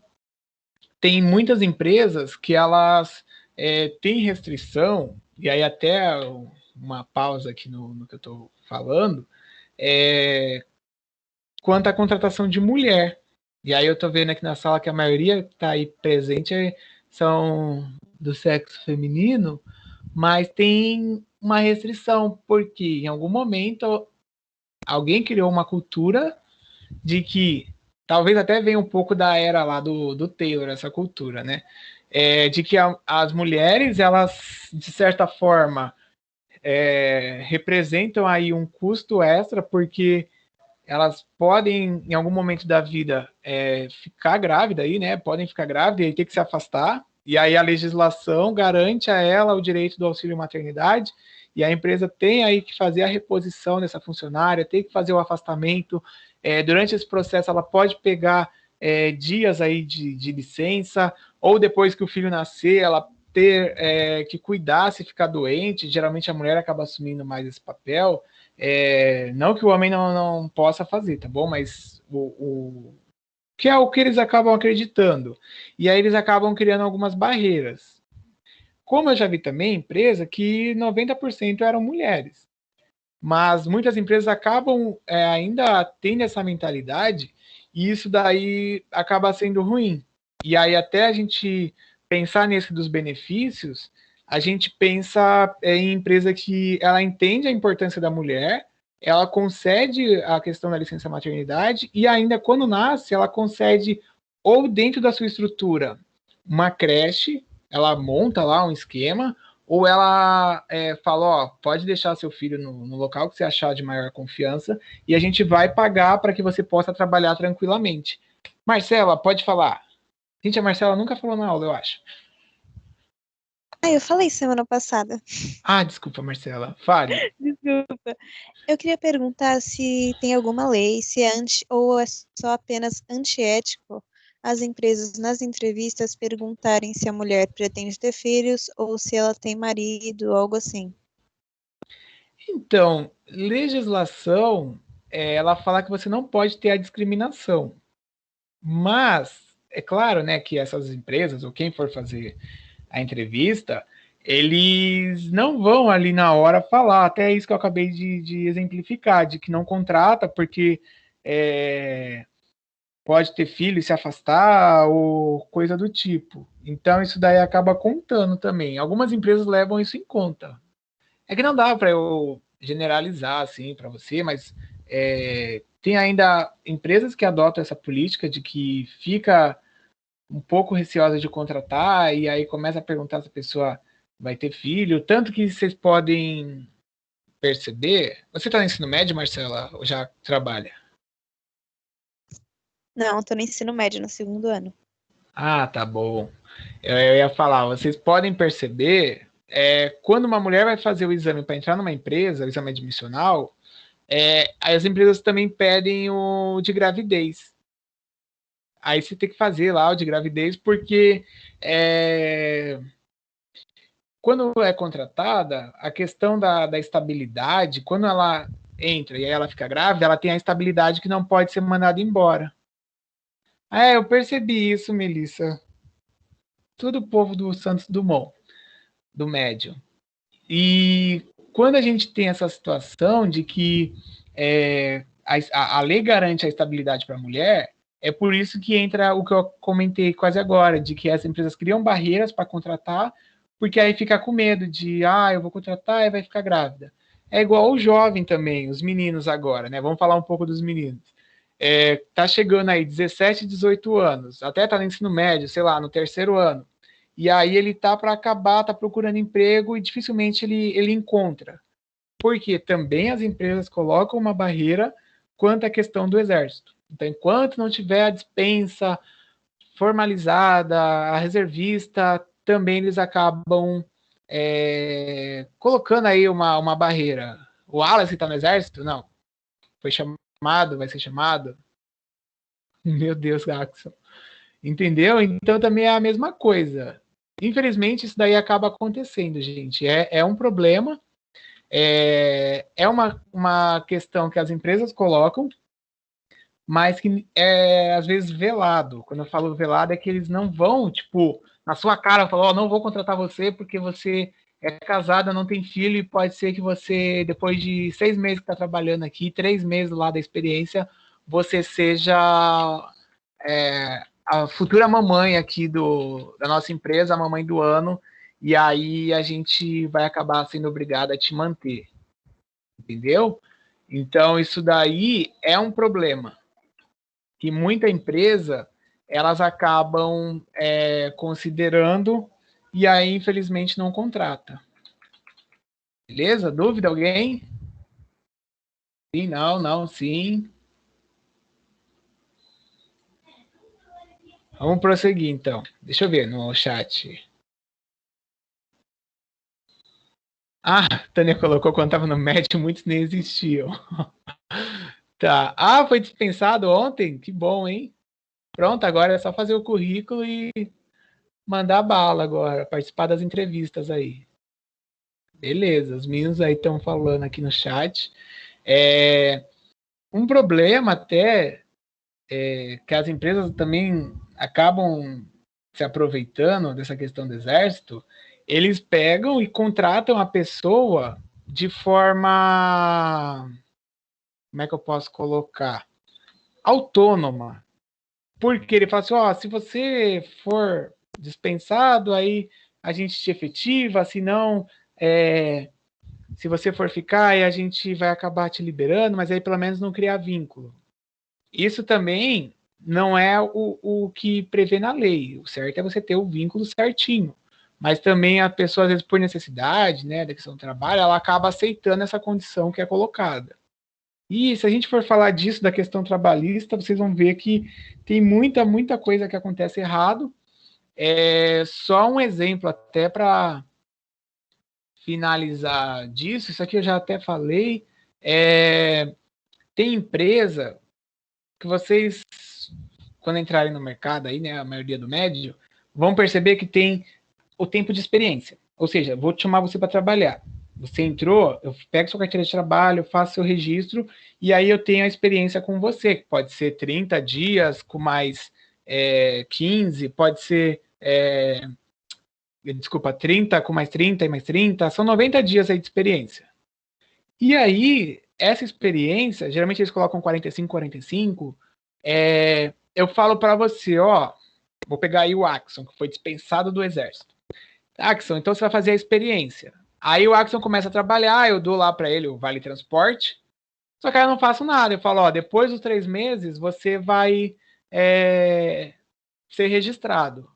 tem muitas empresas que elas têm restrição, e aí até uma pausa aqui no que eu estou falando, quanto à contratação de mulher. E aí eu estou vendo aqui na sala que a maioria que está aí presente são do sexo feminino, mas tem uma restrição, porque em algum momento alguém criou uma cultura de que, talvez até venha um pouco da era lá do Taylor, essa cultura, né? De que as mulheres, elas, de certa forma, representam aí um custo extra, porque elas podem, em algum momento da vida, ficar grávida aí, né? Podem ficar grávidas e ter que se afastar, e aí a legislação garante a ela o direito do auxílio maternidade, e a empresa tem aí que fazer a reposição dessa funcionária, tem que fazer o afastamento. Durante esse processo, ela pode pegar dias aí de licença, ou depois que o filho nascer, ela ter que cuidar se ficar doente. Geralmente a mulher acaba assumindo mais esse papel. Não que o homem não possa fazer, tá bom? Mas que é o que eles acabam acreditando. E aí eles acabam criando algumas barreiras. Como eu já vi também empresa que 90% eram mulheres. Mas muitas empresas acabam ainda tendo essa mentalidade, e isso daí acaba sendo ruim. E aí até a gente pensar nesse dos benefícios, a gente pensa em empresa que ela entende a importância da mulher, ela concede a questão da licença maternidade, e ainda quando nasce, ela concede, ou dentro da sua estrutura, uma creche, ela monta lá um esquema, ou ela fala, ó, pode deixar seu filho no local que você achar de maior confiança, e a gente vai pagar para que você possa trabalhar tranquilamente. Marcela, pode falar. Gente, a Marcela nunca falou na aula, eu acho. Eu falei semana passada. Desculpa, Marcela. Fale. Desculpa. Eu queria perguntar se tem alguma lei, se é ou é só apenas antiético as empresas nas entrevistas perguntarem se a mulher pretende ter filhos ou se ela tem marido, algo assim. Então, legislação, ela fala que você não pode ter a discriminação. Mas, é claro, né, que essas empresas, ou quem for fazer a entrevista, eles não vão ali na hora falar, até isso que eu acabei de exemplificar, de que não contrata porque pode ter filho e se afastar, ou coisa do tipo. Então, isso daí acaba contando também. Algumas empresas levam isso em conta. É que não dá para eu generalizar assim para você, mas tem ainda empresas que adotam essa política de que fica um pouco receosa de contratar e aí começa a perguntar se a pessoa vai ter filho. Tanto que vocês podem perceber. Você está no ensino médio, Marcela, ou já trabalha? Não, estou no ensino médio, no 2º ano. Tá bom. Eu ia falar, vocês podem perceber, quando uma mulher vai fazer o exame para entrar numa empresa, o exame admissional, as empresas também pedem o de gravidez. Aí você tem que fazer lá o de gravidez, porque quando é contratada, a questão da estabilidade, quando ela entra e aí ela fica grávida, ela tem a estabilidade que não pode ser mandada embora. Eu percebi isso, Melissa. Tudo povo do Santos Dumont, do médio. E quando a gente tem essa situação de que a lei garante a estabilidade para a mulher, é por isso que entra o que eu comentei quase agora, de que as empresas criam barreiras para contratar, porque aí fica com medo de, eu vou contratar e vai ficar grávida. É igual o jovem também, os meninos agora, né? Vamos falar um pouco dos meninos. Tá chegando aí 17, 18 anos, até tá no ensino médio, sei lá, no 3º ano. E aí ele tá para acabar, tá procurando emprego e dificilmente ele encontra. Porque também as empresas colocam uma barreira quanto à questão do exército. Então, enquanto não tiver a dispensa formalizada, a reservista, também eles acabam colocando aí uma barreira. O Wallace está no exército? Não. Foi chamado, vai ser chamado? Meu Deus, Axel. Entendeu? Então também é a mesma coisa. Infelizmente, isso daí acaba acontecendo, gente. É um problema. É uma questão que as empresas colocam, mas que é, às vezes, velado. Quando eu falo velado, é que eles não vão, tipo, na sua cara, falar, não vou contratar você porque você é casada, não tem filho, e pode ser que você, depois de 6 meses que está trabalhando aqui, 3 meses lá da experiência, você seja a futura mamãe aqui da nossa empresa, a mamãe do ano, e aí a gente vai acabar sendo obrigado a te manter. Entendeu? Então, isso daí é um problema. Que muita empresa, elas acabam considerando e aí, infelizmente, não contrata. Beleza? Dúvida alguém? Sim, não, sim. Vamos prosseguir, então. Deixa eu ver no chat. Tânia colocou quando estava no médio, muitos nem existiam. Tá. Foi dispensado ontem? Que bom, hein? Pronto, agora é só fazer o currículo e mandar bala agora, participar das entrevistas aí. Beleza, os meninos aí estão falando aqui no chat. Um problema até que as empresas também acabam se aproveitando dessa questão do exército, eles pegam e contratam a pessoa de forma, como é que eu posso colocar? Autônoma. Porque ele fala assim, se você for dispensado, aí a gente te efetiva, senão, se você for ficar, aí a gente vai acabar te liberando, mas aí pelo menos não criar vínculo. Isso também não é o que prevê na lei. O certo é você ter o vínculo certinho. Mas também a pessoa, às vezes, por necessidade, né, da questão do trabalho, ela acaba aceitando essa condição que é colocada. E se a gente for falar disso, da questão trabalhista, vocês vão ver que tem muita coisa que acontece errado. Só um exemplo até para finalizar disso, isso aqui eu já até falei, tem empresa que vocês, quando entrarem no mercado aí, né, a maioria do médio, vão perceber que tem o tempo de experiência. Ou seja, vou chamar você para trabalhar. Você entrou, eu pego sua carteira de trabalho, faço seu registro, e aí eu tenho a experiência com você, que pode ser 30 dias, com mais 15, pode ser 30 com mais 30 e mais 30, são 90 dias aí de experiência. E aí, essa experiência, geralmente eles colocam 45, eu falo para você, ó, vou pegar aí o Axon, que foi dispensado do exército. Axon, então você vai fazer a experiência. Aí o Axon começa a trabalhar, eu dou lá para ele o vale transporte, só que aí eu não faço nada, eu falo, ó, depois dos 3 meses você vai ser registrado.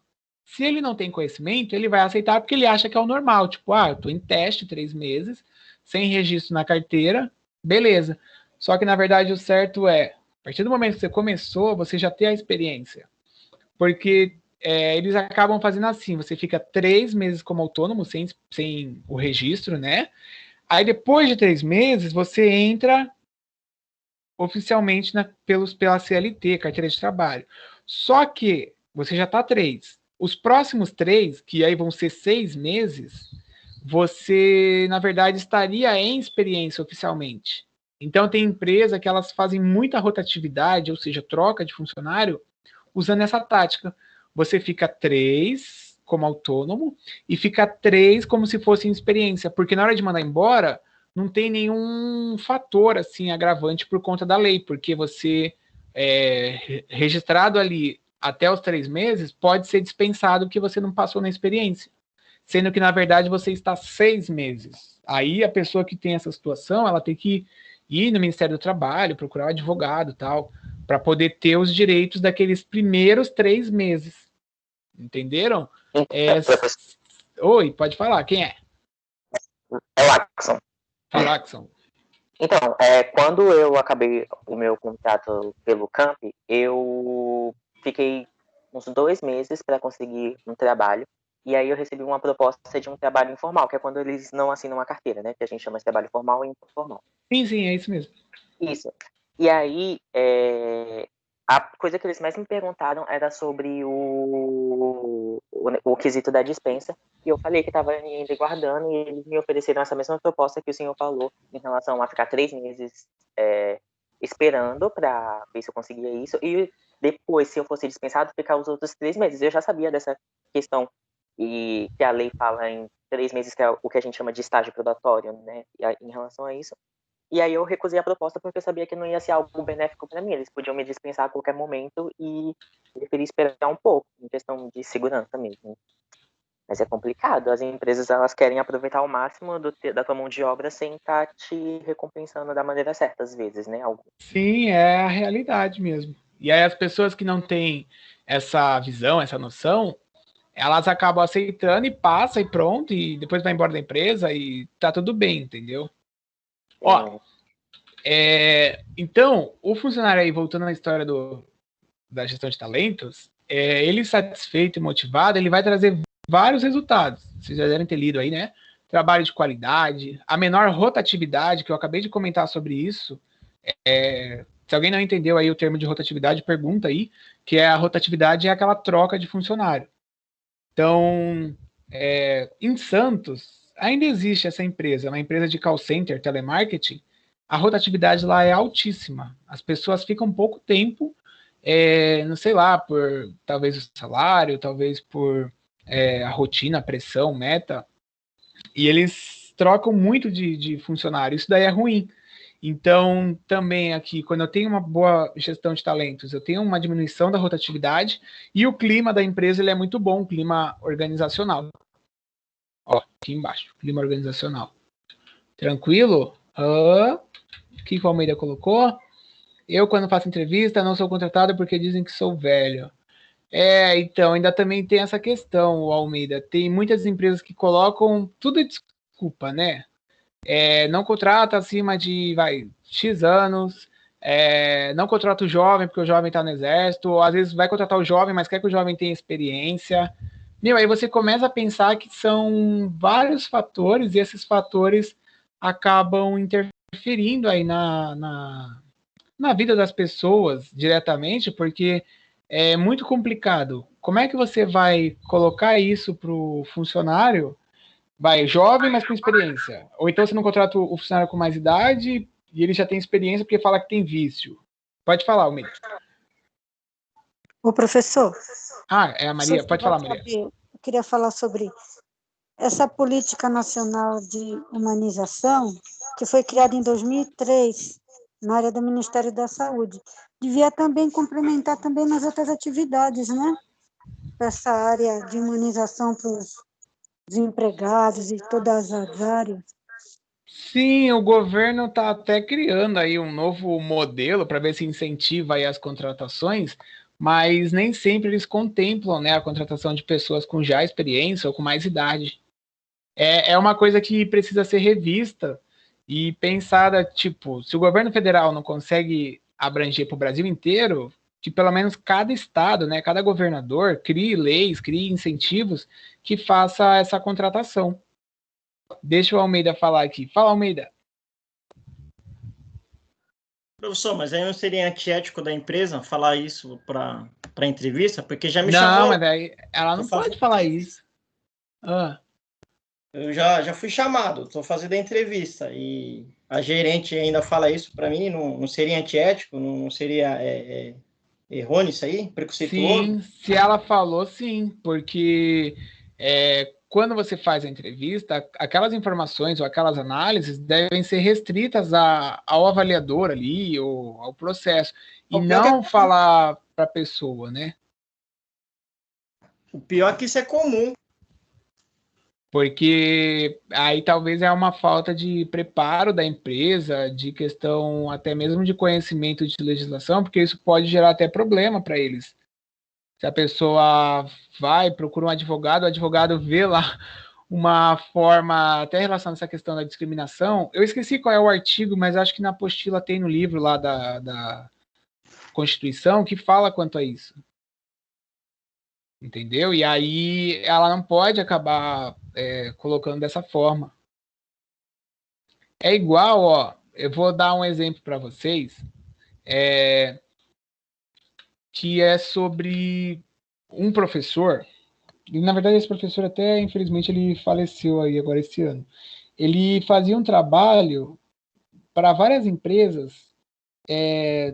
Se ele não tem conhecimento, ele vai aceitar porque ele acha que é o normal. Tipo, eu tô em teste 3 meses, sem registro na carteira, beleza. Só que, na verdade, o certo a partir do momento que você começou, você já tem a experiência. Porque eles acabam fazendo assim, você fica 3 meses como autônomo, sem o registro, né? Aí, depois de 3 meses, você entra oficialmente pela CLT, carteira de trabalho. Só que você já está 3. Os próximos 3, que aí vão ser 6 meses, você, na verdade, estaria em experiência oficialmente. Então, tem empresa que elas fazem muita rotatividade, ou seja, troca de funcionário, usando essa tática. Você fica 3 como autônomo e fica 3 como se fosse em experiência, porque na hora de mandar embora, não tem nenhum fator assim agravante por conta da lei, porque você registrado ali até os 3 meses, pode ser dispensado porque você não passou na experiência. Sendo que, na verdade, você está 6 meses. Aí, a pessoa que tem essa situação, ela tem que ir no Ministério do Trabalho, procurar um advogado e tal, para poder ter os direitos daqueles primeiros 3 meses. Entenderam? Oi, pode falar, quem é? É o Axon. Fala, Axon. Então, quando eu acabei o meu contrato pelo Camp, eu fiquei uns 2 meses para conseguir um trabalho, e aí eu recebi uma proposta de um trabalho informal, que é quando eles não assinam uma carteira, né? Que a gente chama de trabalho formal e informal. Sim, é isso mesmo. Isso. E aí, a coisa que eles mais me perguntaram era sobre o quesito da dispensa, e eu falei que estava ainda guardando, e eles me ofereceram essa mesma proposta que o senhor falou, em relação a ficar 3 meses esperando para ver se eu conseguia isso, e depois, se eu fosse dispensado, ficar os outros 3 meses. Eu já sabia dessa questão, e que a lei fala em 3 meses, que é o que a gente chama de estágio probatório, né, em relação a isso. E aí eu recusei a proposta porque eu sabia que não ia ser algo benéfico para mim. Eles podiam me dispensar a qualquer momento e preferi esperar um pouco, em questão de segurança mesmo. Mas é complicado. As empresas, elas querem aproveitar ao máximo da tua mão de obra sem estar te recompensando da maneira certa, às vezes, né? Sim, é a realidade mesmo. E aí as pessoas que não têm essa visão, essa noção, elas acabam aceitando e passa e pronto, e depois vai embora da empresa e tá tudo bem, entendeu? Ó, então, o funcionário aí, voltando na história da gestão de talentos, ele satisfeito e motivado, ele vai trazer vários resultados. Vocês já devem ter lido aí, né? Trabalho de qualidade, a menor rotatividade, que eu acabei de comentar sobre isso. Se alguém não entendeu aí o termo de rotatividade, pergunta aí, que a rotatividade é aquela troca de funcionário. Então, em Santos, ainda existe essa empresa, uma empresa de call center, telemarketing. A rotatividade lá é altíssima. As pessoas ficam pouco tempo, não sei lá, por talvez o salário, talvez por a rotina, a pressão, meta, e eles trocam muito de funcionário. Isso daí é ruim. Então, também aqui, quando eu tenho uma boa gestão de talentos, eu tenho uma diminuição da rotatividade e o clima da empresa ele é muito bom, o clima organizacional. Ó, aqui embaixo, clima organizacional. Tranquilo? O que o Almeida colocou? Eu, quando faço entrevista, não sou contratado porque dizem que sou velho. Então, ainda também tem essa questão, Almeida. Tem muitas empresas que colocam tudo desculpa, né? não contrata acima de, X anos, não contrata o jovem porque o jovem está no exército, ou às vezes vai contratar o jovem, mas quer que o jovem tenha experiência. Aí você começa a pensar que são vários fatores, e esses fatores acabam interferindo aí na vida das pessoas diretamente, porque é muito complicado. Como é que você vai colocar isso para o funcionário? Jovem, mas com experiência. Ou então você não contrata o funcionário com mais idade e ele já tem experiência porque fala que tem vício. Pode falar, Almeida. O professor. É a Maria. Pode falar, Maria. Eu queria falar sobre essa política nacional de humanização, que foi criada em 2003, na área do Ministério da Saúde. Devia também complementar também nas outras atividades, né? Essa área de humanização para os empregados e todas as áreas. Sim, o governo está até criando aí um novo modelo para ver se incentiva aí as contratações, mas nem sempre eles contemplam, né, a contratação de pessoas com já experiência ou com mais idade. É uma coisa que precisa ser revista e pensada, tipo, se o governo federal não consegue abranger para o Brasil inteiro, que pelo menos cada estado, né, cada governador crie leis, crie incentivos que faça essa contratação. Deixa o Almeida falar aqui. Fala, Almeida. Professor, mas aí não seria antiético da empresa falar isso para entrevista? Porque já me chamou... Não, mas aí ela não pode falar isso. Eu já fui chamado, estou fazendo a entrevista e a gerente ainda fala isso para mim, não seria antiético, não seria errôneo isso aí, preconceituoso? Sim, se ela falou, sim, porque quando você faz a entrevista, aquelas informações ou aquelas análises devem ser restritas ao avaliador ali, ou ao processo, e não falar para a pessoa, né? O pior é que isso é comum. Porque aí talvez é uma falta de preparo da empresa, de questão até mesmo de conhecimento de legislação, porque isso pode gerar até problema para eles. Se a pessoa procura um advogado, o advogado vê lá uma forma, até em relação a essa questão da discriminação, eu esqueci qual é o artigo, mas acho que na apostila tem no livro lá da Constituição que fala quanto a isso. Entendeu? E aí ela não pode acabar colocando dessa forma. É igual, ó, eu vou dar um exemplo para vocês, que é sobre um professor, e na verdade esse professor até, infelizmente, ele faleceu aí agora esse ano. Ele fazia um trabalho para várias empresas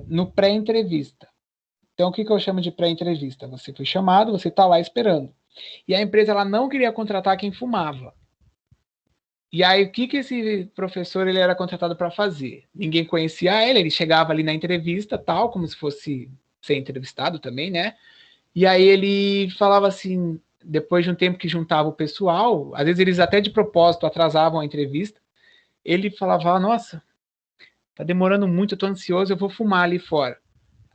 no pré-entrevista. Então, o que eu chamo de pré-entrevista? Você foi chamado, você está lá esperando. E a empresa ela não queria contratar quem fumava. E aí, o que esse professor ele era contratado para fazer? Ninguém conhecia ele chegava ali na entrevista, tal, como se fosse ser entrevistado também, né? E aí ele falava assim, depois de um tempo que juntava o pessoal, às vezes eles até de propósito atrasavam a entrevista, ele falava, nossa, tá demorando muito, eu tô ansioso, eu vou fumar ali fora.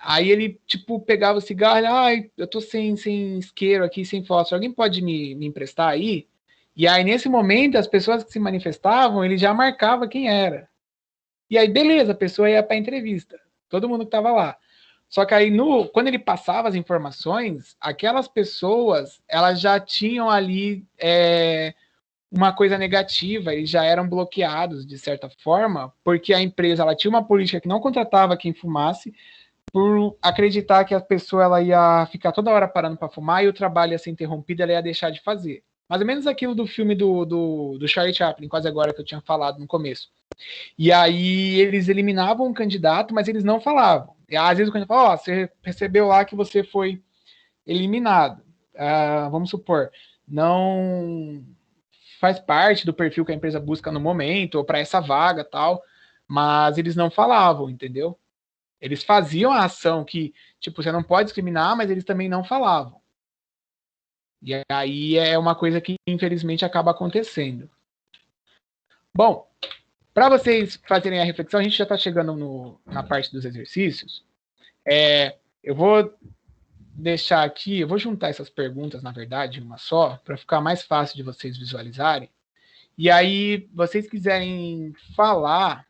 Aí ele, tipo, pegava o cigarro, eu tô sem isqueiro aqui, sem fósforo, alguém pode me emprestar aí? E aí, nesse momento, as pessoas que se manifestavam, ele já marcava quem era. E aí, beleza, a pessoa ia para a entrevista. Todo mundo que estava lá. Só que aí, quando ele passava as informações, aquelas pessoas, elas já tinham ali uma coisa negativa, eles já eram bloqueados, de certa forma, porque a empresa ela tinha uma política que não contratava quem fumasse, por acreditar que a pessoa ela ia ficar toda hora parando para fumar e o trabalho ia ser interrompido, ela ia deixar de fazer. Mais ou menos aquilo do filme do Charlie Chaplin, quase agora que eu tinha falado no começo. E aí eles eliminavam um candidato, mas eles não falavam. E às vezes o candidato fala, você recebeu lá que você foi eliminado. Vamos supor, não faz parte do perfil que a empresa busca no momento, ou para essa vaga tal, mas eles não falavam, entendeu? Eles faziam a ação que, tipo, você não pode discriminar, mas eles também não falavam. E aí é uma coisa que, infelizmente, acaba acontecendo. Bom, para vocês fazerem a reflexão, a gente já está chegando na parte dos exercícios. Eu vou deixar aqui, eu vou juntar essas perguntas, na verdade, em uma só, para ficar mais fácil de vocês visualizarem. E aí, vocês quiserem falar...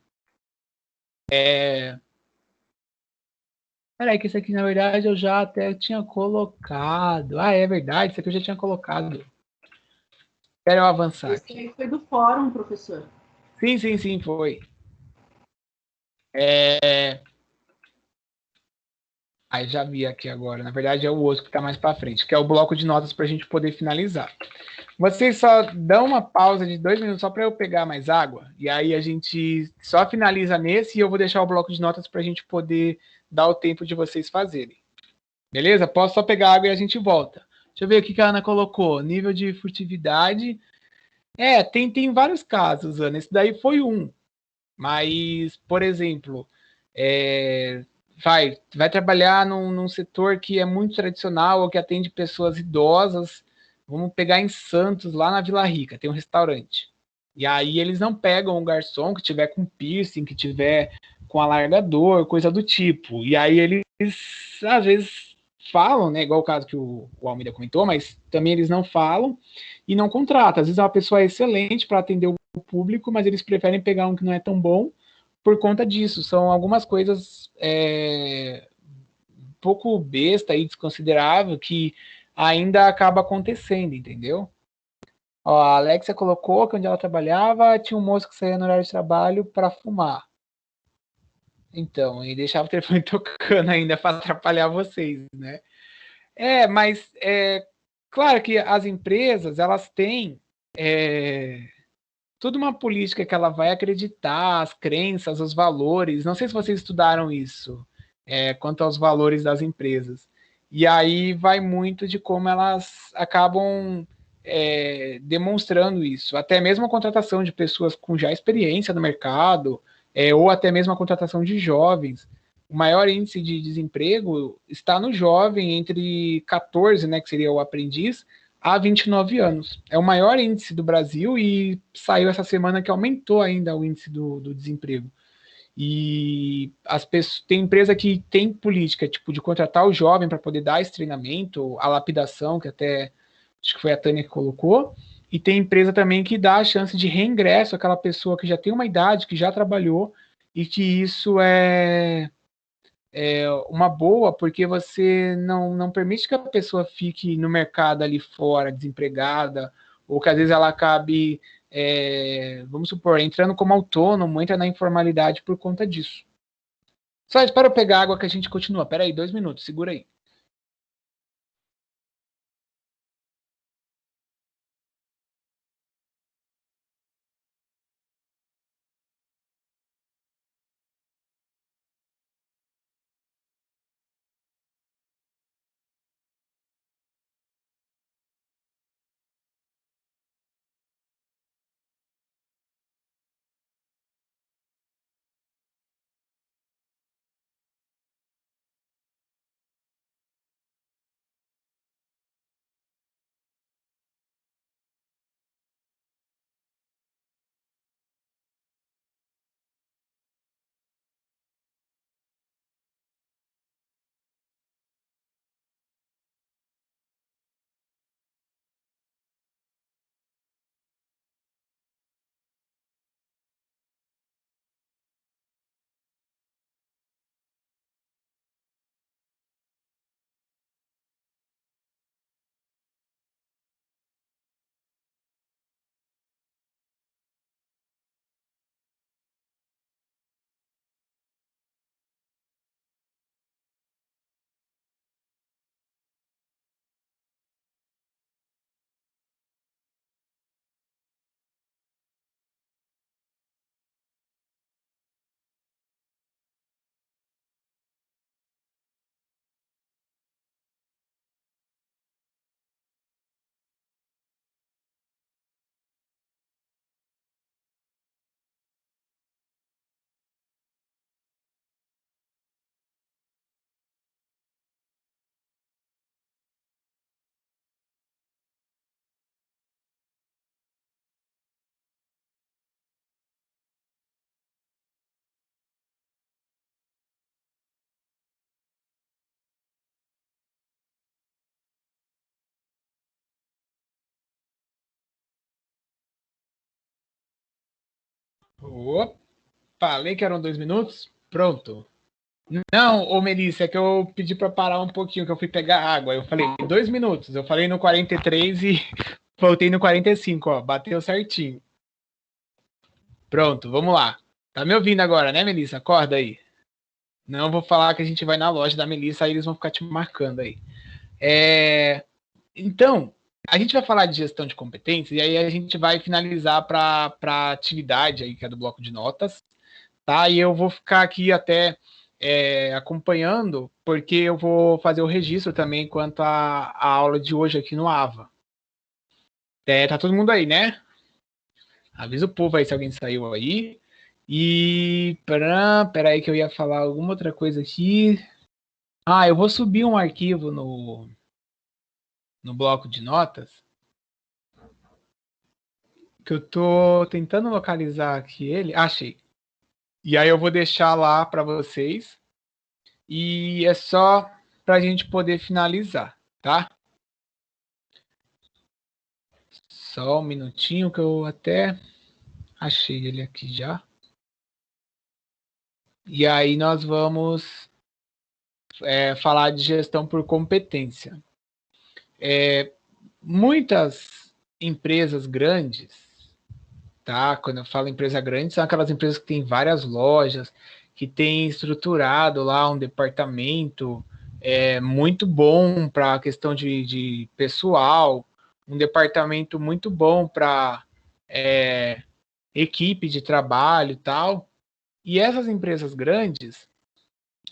Peraí, que isso aqui, na verdade, eu já até tinha colocado. Ah, é verdade, isso aqui eu já tinha colocado. Espera eu avançar Esse aqui. aí foi do fórum, professor. Sim, foi. Aí já vi aqui agora. Na verdade, é o outro que está mais para frente, que é o bloco de notas para a gente poder finalizar. Vocês só dão uma pausa de 2 minutos só para eu pegar mais água. E aí a gente só finaliza nesse e eu vou deixar o bloco de notas para a gente poder dar o tempo de vocês fazerem. Beleza? Posso só pegar água e a gente volta. Deixa eu ver o que a Ana colocou. Nível de furtividade. Tem vários casos, Ana. Esse daí foi um. Mas, por exemplo, vai trabalhar num setor que é muito tradicional ou que atende pessoas idosas. Vamos pegar em Santos, lá na Vila Rica, tem um restaurante. E aí eles não pegam um garçom que tiver com piercing, que tiver com alargador, coisa do tipo. E aí eles, às vezes, falam, né? Igual o caso que o Almeida comentou, mas também eles não falam e não contratam. Às vezes é uma pessoa excelente para atender o público, mas eles preferem pegar um que não é tão bom por conta disso. São algumas coisas um pouco besta e desconsiderável que ainda acaba acontecendo, entendeu? Ó, a Alexia colocou que onde ela trabalhava tinha um moço que saía no horário de trabalho para fumar. Então, e deixava o telefone tocando ainda para atrapalhar vocês, né? Mas claro que as empresas, elas têm toda uma política que ela vai acreditar, as crenças, os valores. Não sei se vocês estudaram isso, quanto aos valores das empresas. E aí vai muito de como elas acabam demonstrando isso. Até mesmo a contratação de pessoas com já experiência no mercado, ou até mesmo a contratação de jovens. O maior índice de desemprego está no jovem entre 14, né, que seria o aprendiz, a 29 anos. É o maior índice do Brasil e saiu essa semana que aumentou ainda o índice do desemprego. E as pessoas, tem empresa que tem política tipo de contratar o jovem para poder dar esse treinamento, a lapidação, que até acho que foi a Tânia que colocou, e tem empresa também que dá a chance de reingresso àquela pessoa que já tem uma idade, que já trabalhou, e que isso é uma boa, porque você não permite que a pessoa fique no mercado ali fora, desempregada, ou que às vezes ela acabe, vamos supor, entrando como autônomo, entra na informalidade por conta disso. Só espera eu pegar água que a gente continua. Pera aí, 2 minutos, segura aí. Opa, falei que eram 2 minutos? Pronto. Não, ô Melissa, é que eu pedi para parar um pouquinho, que eu fui pegar água. Eu falei 2 minutos. Eu falei no 43 e voltei no 45, ó. Bateu certinho. Pronto, vamos lá. Tá me ouvindo agora, né, Melissa? Acorda aí. Não vou falar que a gente vai na loja da Melissa, aí eles vão ficar te marcando aí. Então, a gente vai falar de gestão de competências e aí a gente vai finalizar para a atividade aí, que é do bloco de notas, tá? E eu vou ficar aqui até acompanhando, porque eu vou fazer o registro também quanto à aula de hoje aqui no AVA. Tá todo mundo aí, né? Avisa o povo aí se alguém saiu aí. E peraí que eu ia falar alguma outra coisa aqui. Eu vou subir um arquivo no bloco de notas, que eu tô tentando localizar aqui ele. Achei. E aí eu vou deixar lá para vocês. E é só para a gente poder finalizar, tá? Só um minutinho que eu até achei ele aqui já. E aí nós vamos falar de gestão por competência. Muitas empresas grandes, tá? Quando eu falo empresa grande, são aquelas empresas que têm várias lojas, que têm estruturado lá um departamento muito bom para a questão de pessoal, um departamento muito bom para equipe de trabalho e tal. E essas empresas grandes,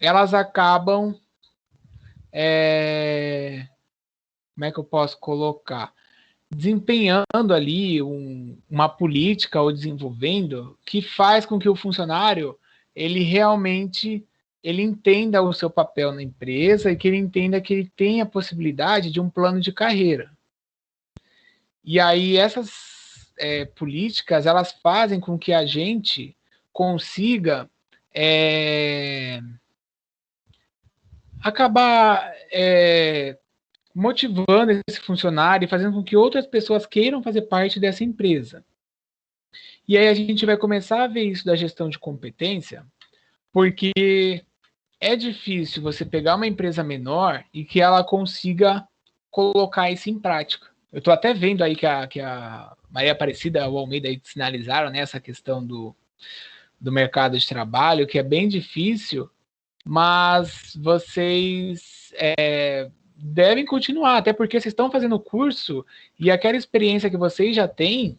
elas acabam como é que eu posso colocar? Desempenhando ali uma política ou desenvolvendo que faz com que o funcionário ele realmente entenda o seu papel na empresa e que ele entenda que ele tem a possibilidade de um plano de carreira. E aí essas políticas, elas fazem com que a gente consiga acabar motivando esse funcionário e fazendo com que outras pessoas queiram fazer parte dessa empresa. E aí a gente vai começar a ver isso da gestão de competência, porque é difícil você pegar uma empresa menor e que ela consiga colocar isso em prática. Eu estou até vendo aí que a Maria Aparecida e o Almeida aí sinalizaram, né, essa questão do mercado de trabalho, que é bem difícil, mas vocês devem continuar, até porque vocês estão fazendo o curso e aquela experiência que vocês já têm,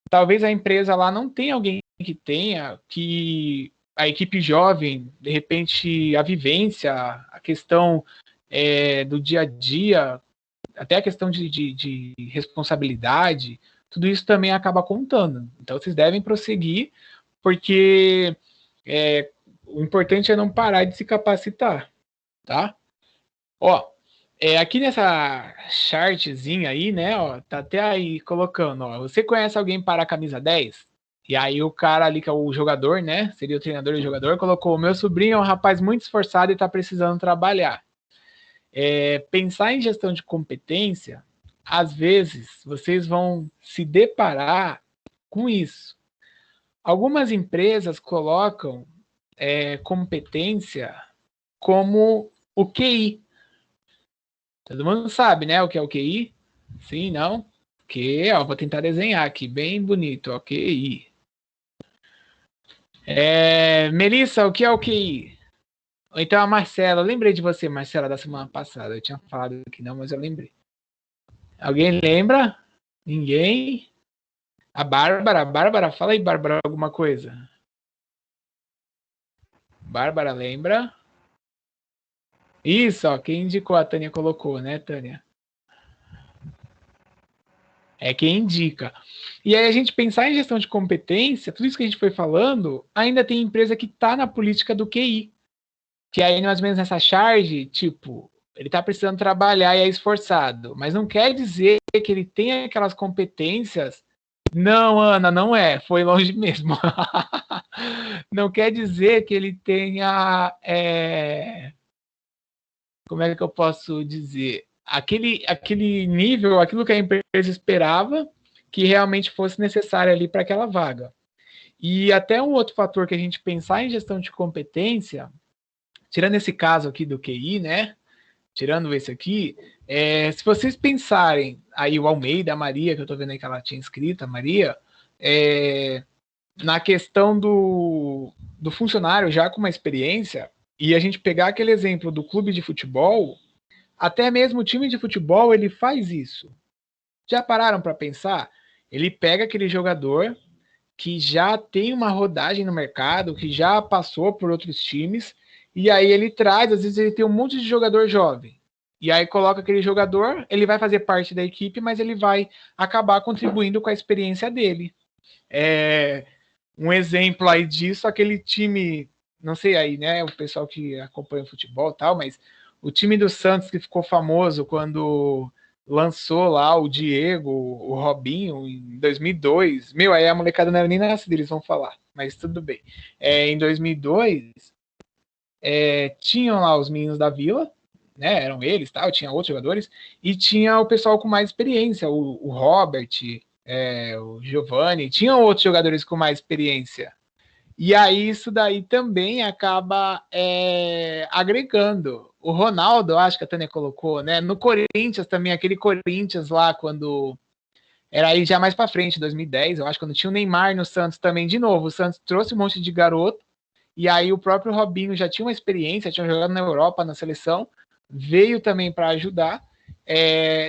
talvez a empresa lá não tenha alguém que tenha, que a equipe jovem, de repente, a vivência, a questão do dia a dia, até a questão de responsabilidade, tudo isso também acaba contando. Então, vocês devem prosseguir, porque o importante é não parar de se capacitar, tá? Ó, aqui nessa chartzinha aí, né, ó, tá até aí colocando, ó, você conhece alguém para a camisa 10? E aí o cara ali, que é o jogador, né, seria o treinador e o jogador, colocou, meu sobrinho é um rapaz muito esforçado e tá precisando trabalhar. Pensar em gestão de competência, às vezes, vocês vão se deparar com isso. Algumas empresas colocam competência como o QI. Todo mundo sabe, né, o que é o QI? Sim, não? Vou tentar desenhar aqui, bem bonito, ó, QI. Melissa, o que é o QI? Ou então a Marcela, eu lembrei de você, Marcela, da semana passada. Eu tinha falado que não, mas eu lembrei. Alguém lembra? Ninguém? A Bárbara, fala aí, Bárbara, alguma coisa. Bárbara, lembra? Isso, ó, quem indicou, a Tânia colocou, né, Tânia? É quem indica. E aí a gente pensar em gestão de competência, tudo isso que a gente foi falando, ainda tem empresa que está na política do QI. Que aí, mais ou menos nessa charge, tipo, ele está precisando trabalhar e é esforçado, mas não quer dizer que ele tenha aquelas competências. Não, Ana, não é, foi longe mesmo. Não quer dizer que ele tenha, como é que eu posso dizer, aquele nível, aquilo que a empresa esperava, que realmente fosse necessária ali para aquela vaga. E até um outro fator que a gente pensar em gestão de competência, tirando esse caso aqui do QI, né? Tirando esse aqui, se vocês pensarem, aí o Almeida, a Maria, que eu estou vendo aí que ela tinha escrito, a Maria, na questão do funcionário já com uma experiência, e a gente pegar aquele exemplo do clube de futebol, até mesmo o time de futebol, ele faz isso. Já pararam para pensar? Ele pega aquele jogador que já tem uma rodagem no mercado, que já passou por outros times, e aí ele traz, às vezes ele tem um monte de jogador jovem, e aí coloca aquele jogador, ele vai fazer parte da equipe, mas ele vai acabar contribuindo com a experiência dele. Um exemplo aí disso, aquele time, não sei aí, né, o pessoal que acompanha o futebol e tal, mas o time do Santos que ficou famoso quando lançou lá o Diego, o Robinho, em 2002. Aí a molecada não era nem nascida, eles vão falar, mas tudo bem. Em 2002, tinham lá os meninos da Vila, né, eram eles, tal, tinha outros jogadores, e tinha o pessoal com mais experiência, o Robert, o Giovanni, tinham outros jogadores com mais experiência. E aí isso daí também acaba agregando. O Ronaldo, acho que a Tânia colocou, né? No Corinthians também, aquele Corinthians lá, quando era aí já mais para frente, 2010, eu acho, quando tinha o Neymar no Santos também, de novo, o Santos trouxe um monte de garoto, e aí o próprio Robinho já tinha uma experiência, tinha jogado na Europa, na seleção, veio também para ajudar.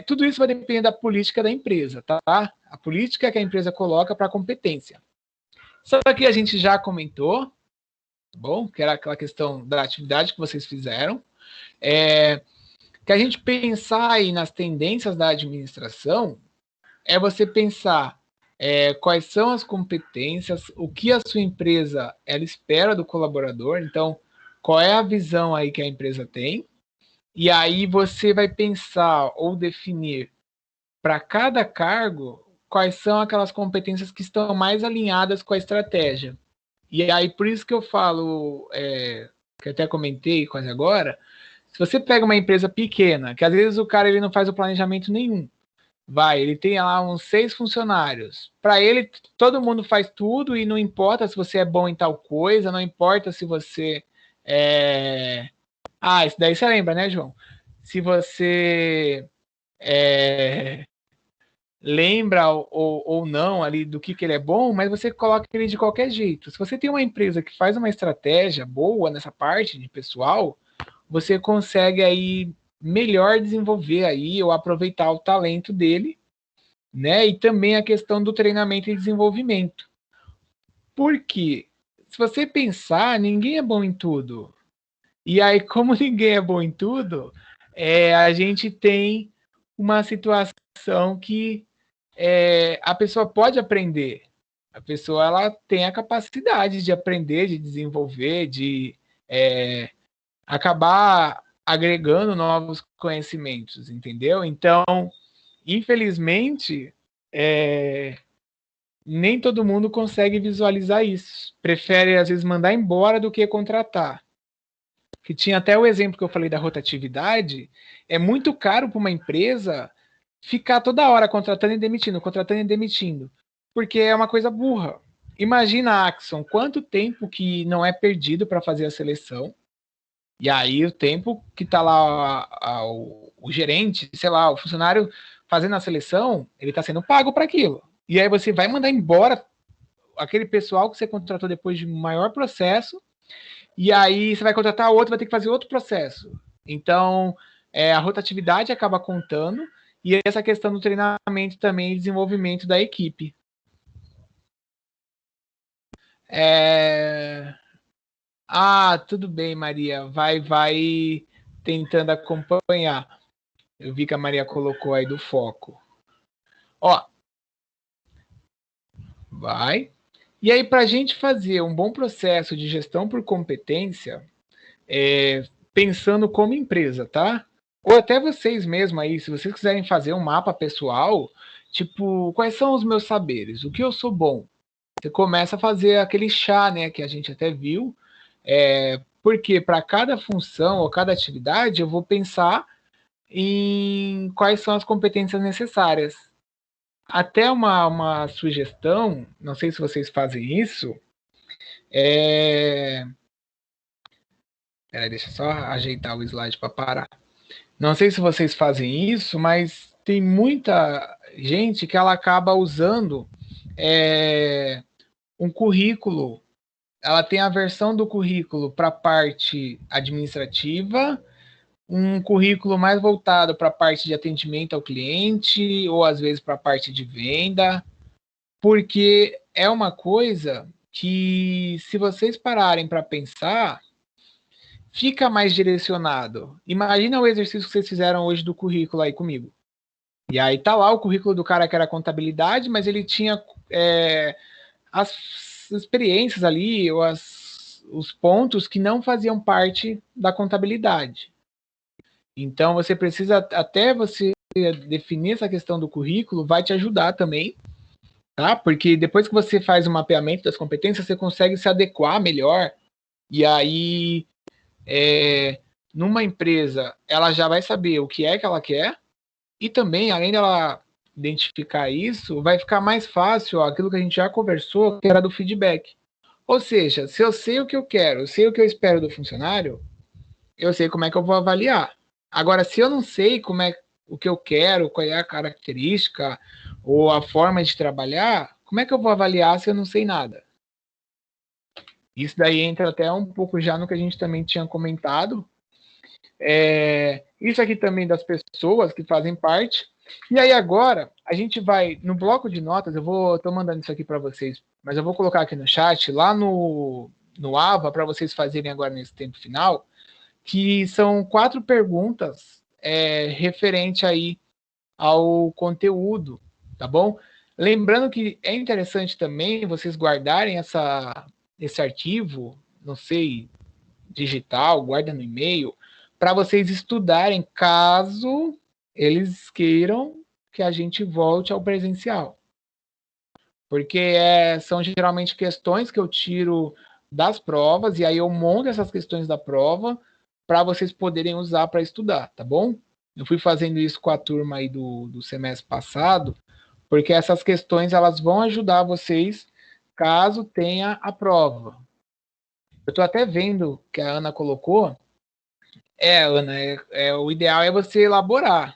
Tudo isso vai depender da política da empresa, tá? A política que a empresa coloca para a competência. Só que a gente já comentou, bom, que era aquela questão da atividade que vocês fizeram, que a gente pensar aí nas tendências da administração é você pensar quais são as competências, o que a sua empresa ela espera do colaborador, então qual é a visão aí que a empresa tem, e aí você vai pensar ou definir para cada cargo quais são aquelas competências que estão mais alinhadas com a estratégia. E aí, por isso que eu falo, que até comentei quase agora, se você pega uma empresa pequena, que às vezes o cara ele não faz o planejamento nenhum, ele tem lá uns 6 funcionários, para ele todo mundo faz tudo e não importa se você é bom em tal coisa, não importa se você isso daí você lembra, né, João? Se você lembra ou não ali do que ele é bom, mas você coloca ele de qualquer jeito. Se você tem uma empresa que faz uma estratégia boa nessa parte de pessoal, você consegue aí melhor desenvolver aí ou aproveitar o talento dele, né? E também a questão do treinamento e desenvolvimento. Porque se você pensar, ninguém é bom em tudo. E aí, como ninguém é bom em tudo, a gente tem uma situação que a pessoa pode aprender. A pessoa ela tem a capacidade de aprender, de desenvolver, de acabar agregando novos conhecimentos, entendeu? Então, infelizmente, nem todo mundo consegue visualizar isso. Prefere, às vezes, mandar embora do que contratar. Que tinha até o exemplo que eu falei da rotatividade, é muito caro para uma empresa ficar toda hora contratando e demitindo, porque é uma coisa burra. Imagina, Axon, quanto tempo que não é perdido para fazer a seleção, e aí o tempo que está lá o gerente, sei lá, o funcionário fazendo a seleção, ele está sendo pago para aquilo. E aí você vai mandar embora aquele pessoal que você contratou depois de um maior processo, e aí você vai contratar outro, vai ter que fazer outro processo. Então, a rotatividade acaba contando, e essa questão do treinamento também e desenvolvimento da equipe. Tudo bem, Maria. Vai tentando acompanhar. Eu vi que a Maria colocou aí do foco. Vai. E aí, para a gente fazer um bom processo de gestão por competência, pensando como empresa, tá? Ou até vocês mesmos aí, se vocês quiserem fazer um mapa pessoal, tipo, quais são os meus saberes? O que eu sou bom? Você começa a fazer aquele chá, né, que a gente até viu, porque para cada função ou cada atividade eu vou pensar em quais são as competências necessárias. até uma sugestão, não sei se vocês fazem isso, Peraí, deixa eu só ajeitar o slide para parar. Não sei se vocês fazem isso, mas tem muita gente que ela acaba usando um currículo. Ela tem a versão do currículo para a parte administrativa, um currículo mais voltado para a parte de atendimento ao cliente, ou às vezes para a parte de venda, porque é uma coisa que, se vocês pararem para pensar, fica mais direcionado. Imagina o exercício que vocês fizeram hoje do currículo aí comigo. E aí tá lá o currículo do cara que era contabilidade, mas ele tinha as experiências ali, ou os pontos que não faziam parte da contabilidade. Então você precisa, até você definir essa questão do currículo, vai te ajudar também, tá? Porque depois que você faz o mapeamento das competências, você consegue se adequar melhor, e aí numa empresa ela já vai saber o que é que ela quer, e também, além dela identificar isso, vai ficar mais fácil aquilo que a gente já conversou, que era do feedback. Ou seja, se eu sei o que eu quero, eu sei o que eu espero do funcionário, eu sei como é que eu vou avaliar. Agora, se eu não sei como é o que eu quero, qual é a característica ou a forma de trabalhar, como é que eu vou avaliar se eu não sei nada? Isso daí entra até um pouco já no que a gente também tinha comentado. Isso aqui também das pessoas que fazem parte. E aí agora, a gente vai, no bloco de notas, tô mandando isso aqui para vocês, mas eu vou colocar aqui no chat, lá no AVA, para vocês fazerem agora nesse tempo final, que são 4 perguntas referente aí ao conteúdo, tá bom? Lembrando que é interessante também vocês guardarem esse arquivo, não sei, digital, guarda no e-mail, para vocês estudarem caso eles queiram que a gente volte ao presencial. Porque são geralmente questões que eu tiro das provas, e aí eu monto essas questões da prova para vocês poderem usar para estudar, tá bom? Eu fui fazendo isso com a turma aí do semestre passado, porque essas questões elas vão ajudar vocês caso tenha a prova. Eu estou até vendo que a Ana colocou. Ana, o ideal é você elaborar.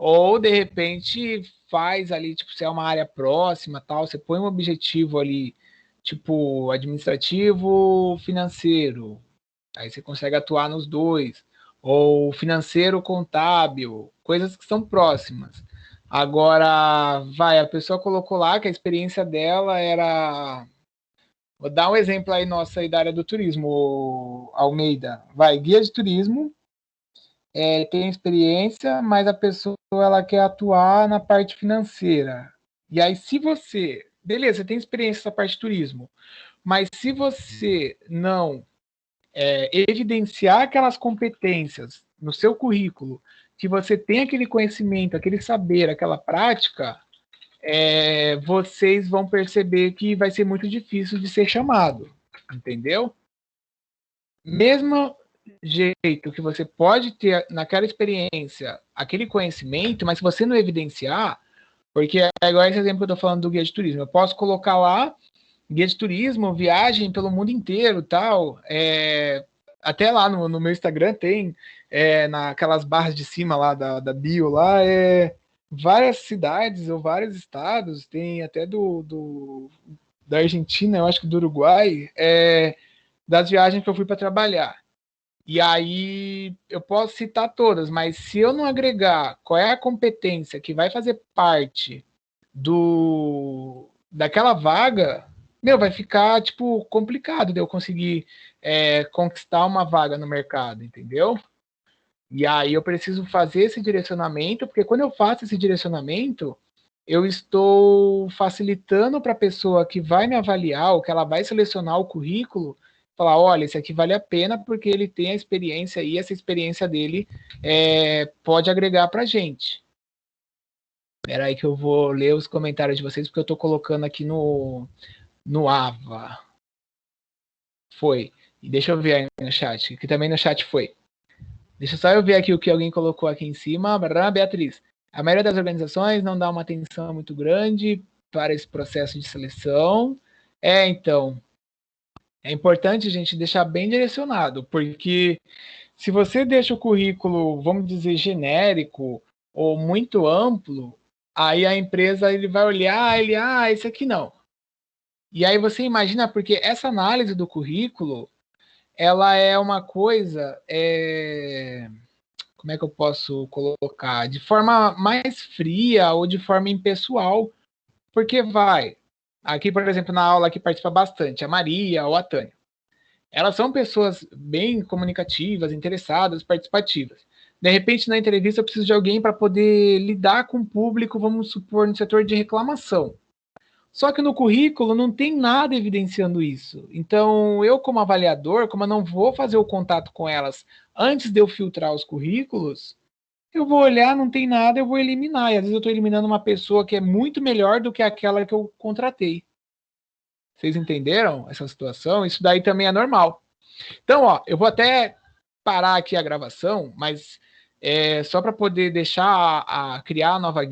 Ou, de repente, faz ali, tipo, se é uma área próxima, tal, você põe um objetivo ali, tipo, administrativo, financeiro. Aí você consegue atuar nos dois. Ou financeiro, contábil, coisas que são próximas. Agora, a pessoa colocou lá que a experiência dela era... Vou dar um exemplo aí nossa aí da área do turismo, Almeida. Guia de turismo, tem experiência, mas a pessoa ela quer atuar na parte financeira. E aí, se você... Beleza, você tem experiência nessa parte de turismo, mas se você não evidenciar aquelas competências no seu currículo, que você tem aquele conhecimento, aquele saber, aquela prática, vocês vão perceber que vai ser muito difícil de ser chamado, entendeu? Mesmo jeito que você pode ter naquela experiência, aquele conhecimento, mas se você não evidenciar, porque é igual esse exemplo que eu estou falando do guia de turismo, eu posso colocar lá, guia de turismo, viagem pelo mundo inteiro, tal, até lá no meu Instagram tem, naquelas barras de cima lá da bio, lá, várias cidades ou vários estados, tem até da Argentina, eu acho que do Uruguai, das viagens que eu fui para trabalhar. E aí eu posso citar todas, mas se eu não agregar qual é a competência que vai fazer parte daquela vaga, vai ficar tipo complicado de eu conseguir conquistar uma vaga no mercado, entendeu? E aí eu preciso fazer esse direcionamento, porque quando eu faço esse direcionamento, eu estou facilitando para a pessoa que vai me avaliar, ou que ela vai selecionar o currículo, falar, olha, esse aqui vale a pena porque ele tem a experiência e essa experiência dele pode agregar para a gente. Espera aí que eu vou ler os comentários de vocês, porque eu estou colocando aqui no AVA. Foi. E deixa eu ver aí no chat, que também no chat foi. Deixa só eu ver aqui o que alguém colocou aqui em cima. Beatriz. A maioria das organizações não dá uma atenção muito grande para esse processo de seleção. Então, é importante a gente deixar bem direcionado, porque se você deixa o currículo, vamos dizer, genérico ou muito amplo, aí a empresa ele vai olhar, esse aqui não. E aí você imagina, porque essa análise do currículo, ela é uma coisa, como é que eu posso colocar? De forma mais fria ou de forma impessoal, porque aqui, por exemplo, na aula que participa bastante, a Maria ou a Tânia. Elas são pessoas bem comunicativas, interessadas, participativas. De repente, na entrevista, eu preciso de alguém para poder lidar com o público, vamos supor, no setor de reclamação. Só que no currículo não tem nada evidenciando isso. Então, eu como avaliador, como eu não vou fazer o contato com elas antes de eu filtrar os currículos, eu vou olhar, não tem nada, eu vou eliminar. E às vezes eu estou eliminando uma pessoa que é muito melhor do que aquela que eu contratei. Vocês entenderam essa situação? Isso daí também é normal. Então, eu vou até parar aqui a gravação, mas só para poder deixar criar a nova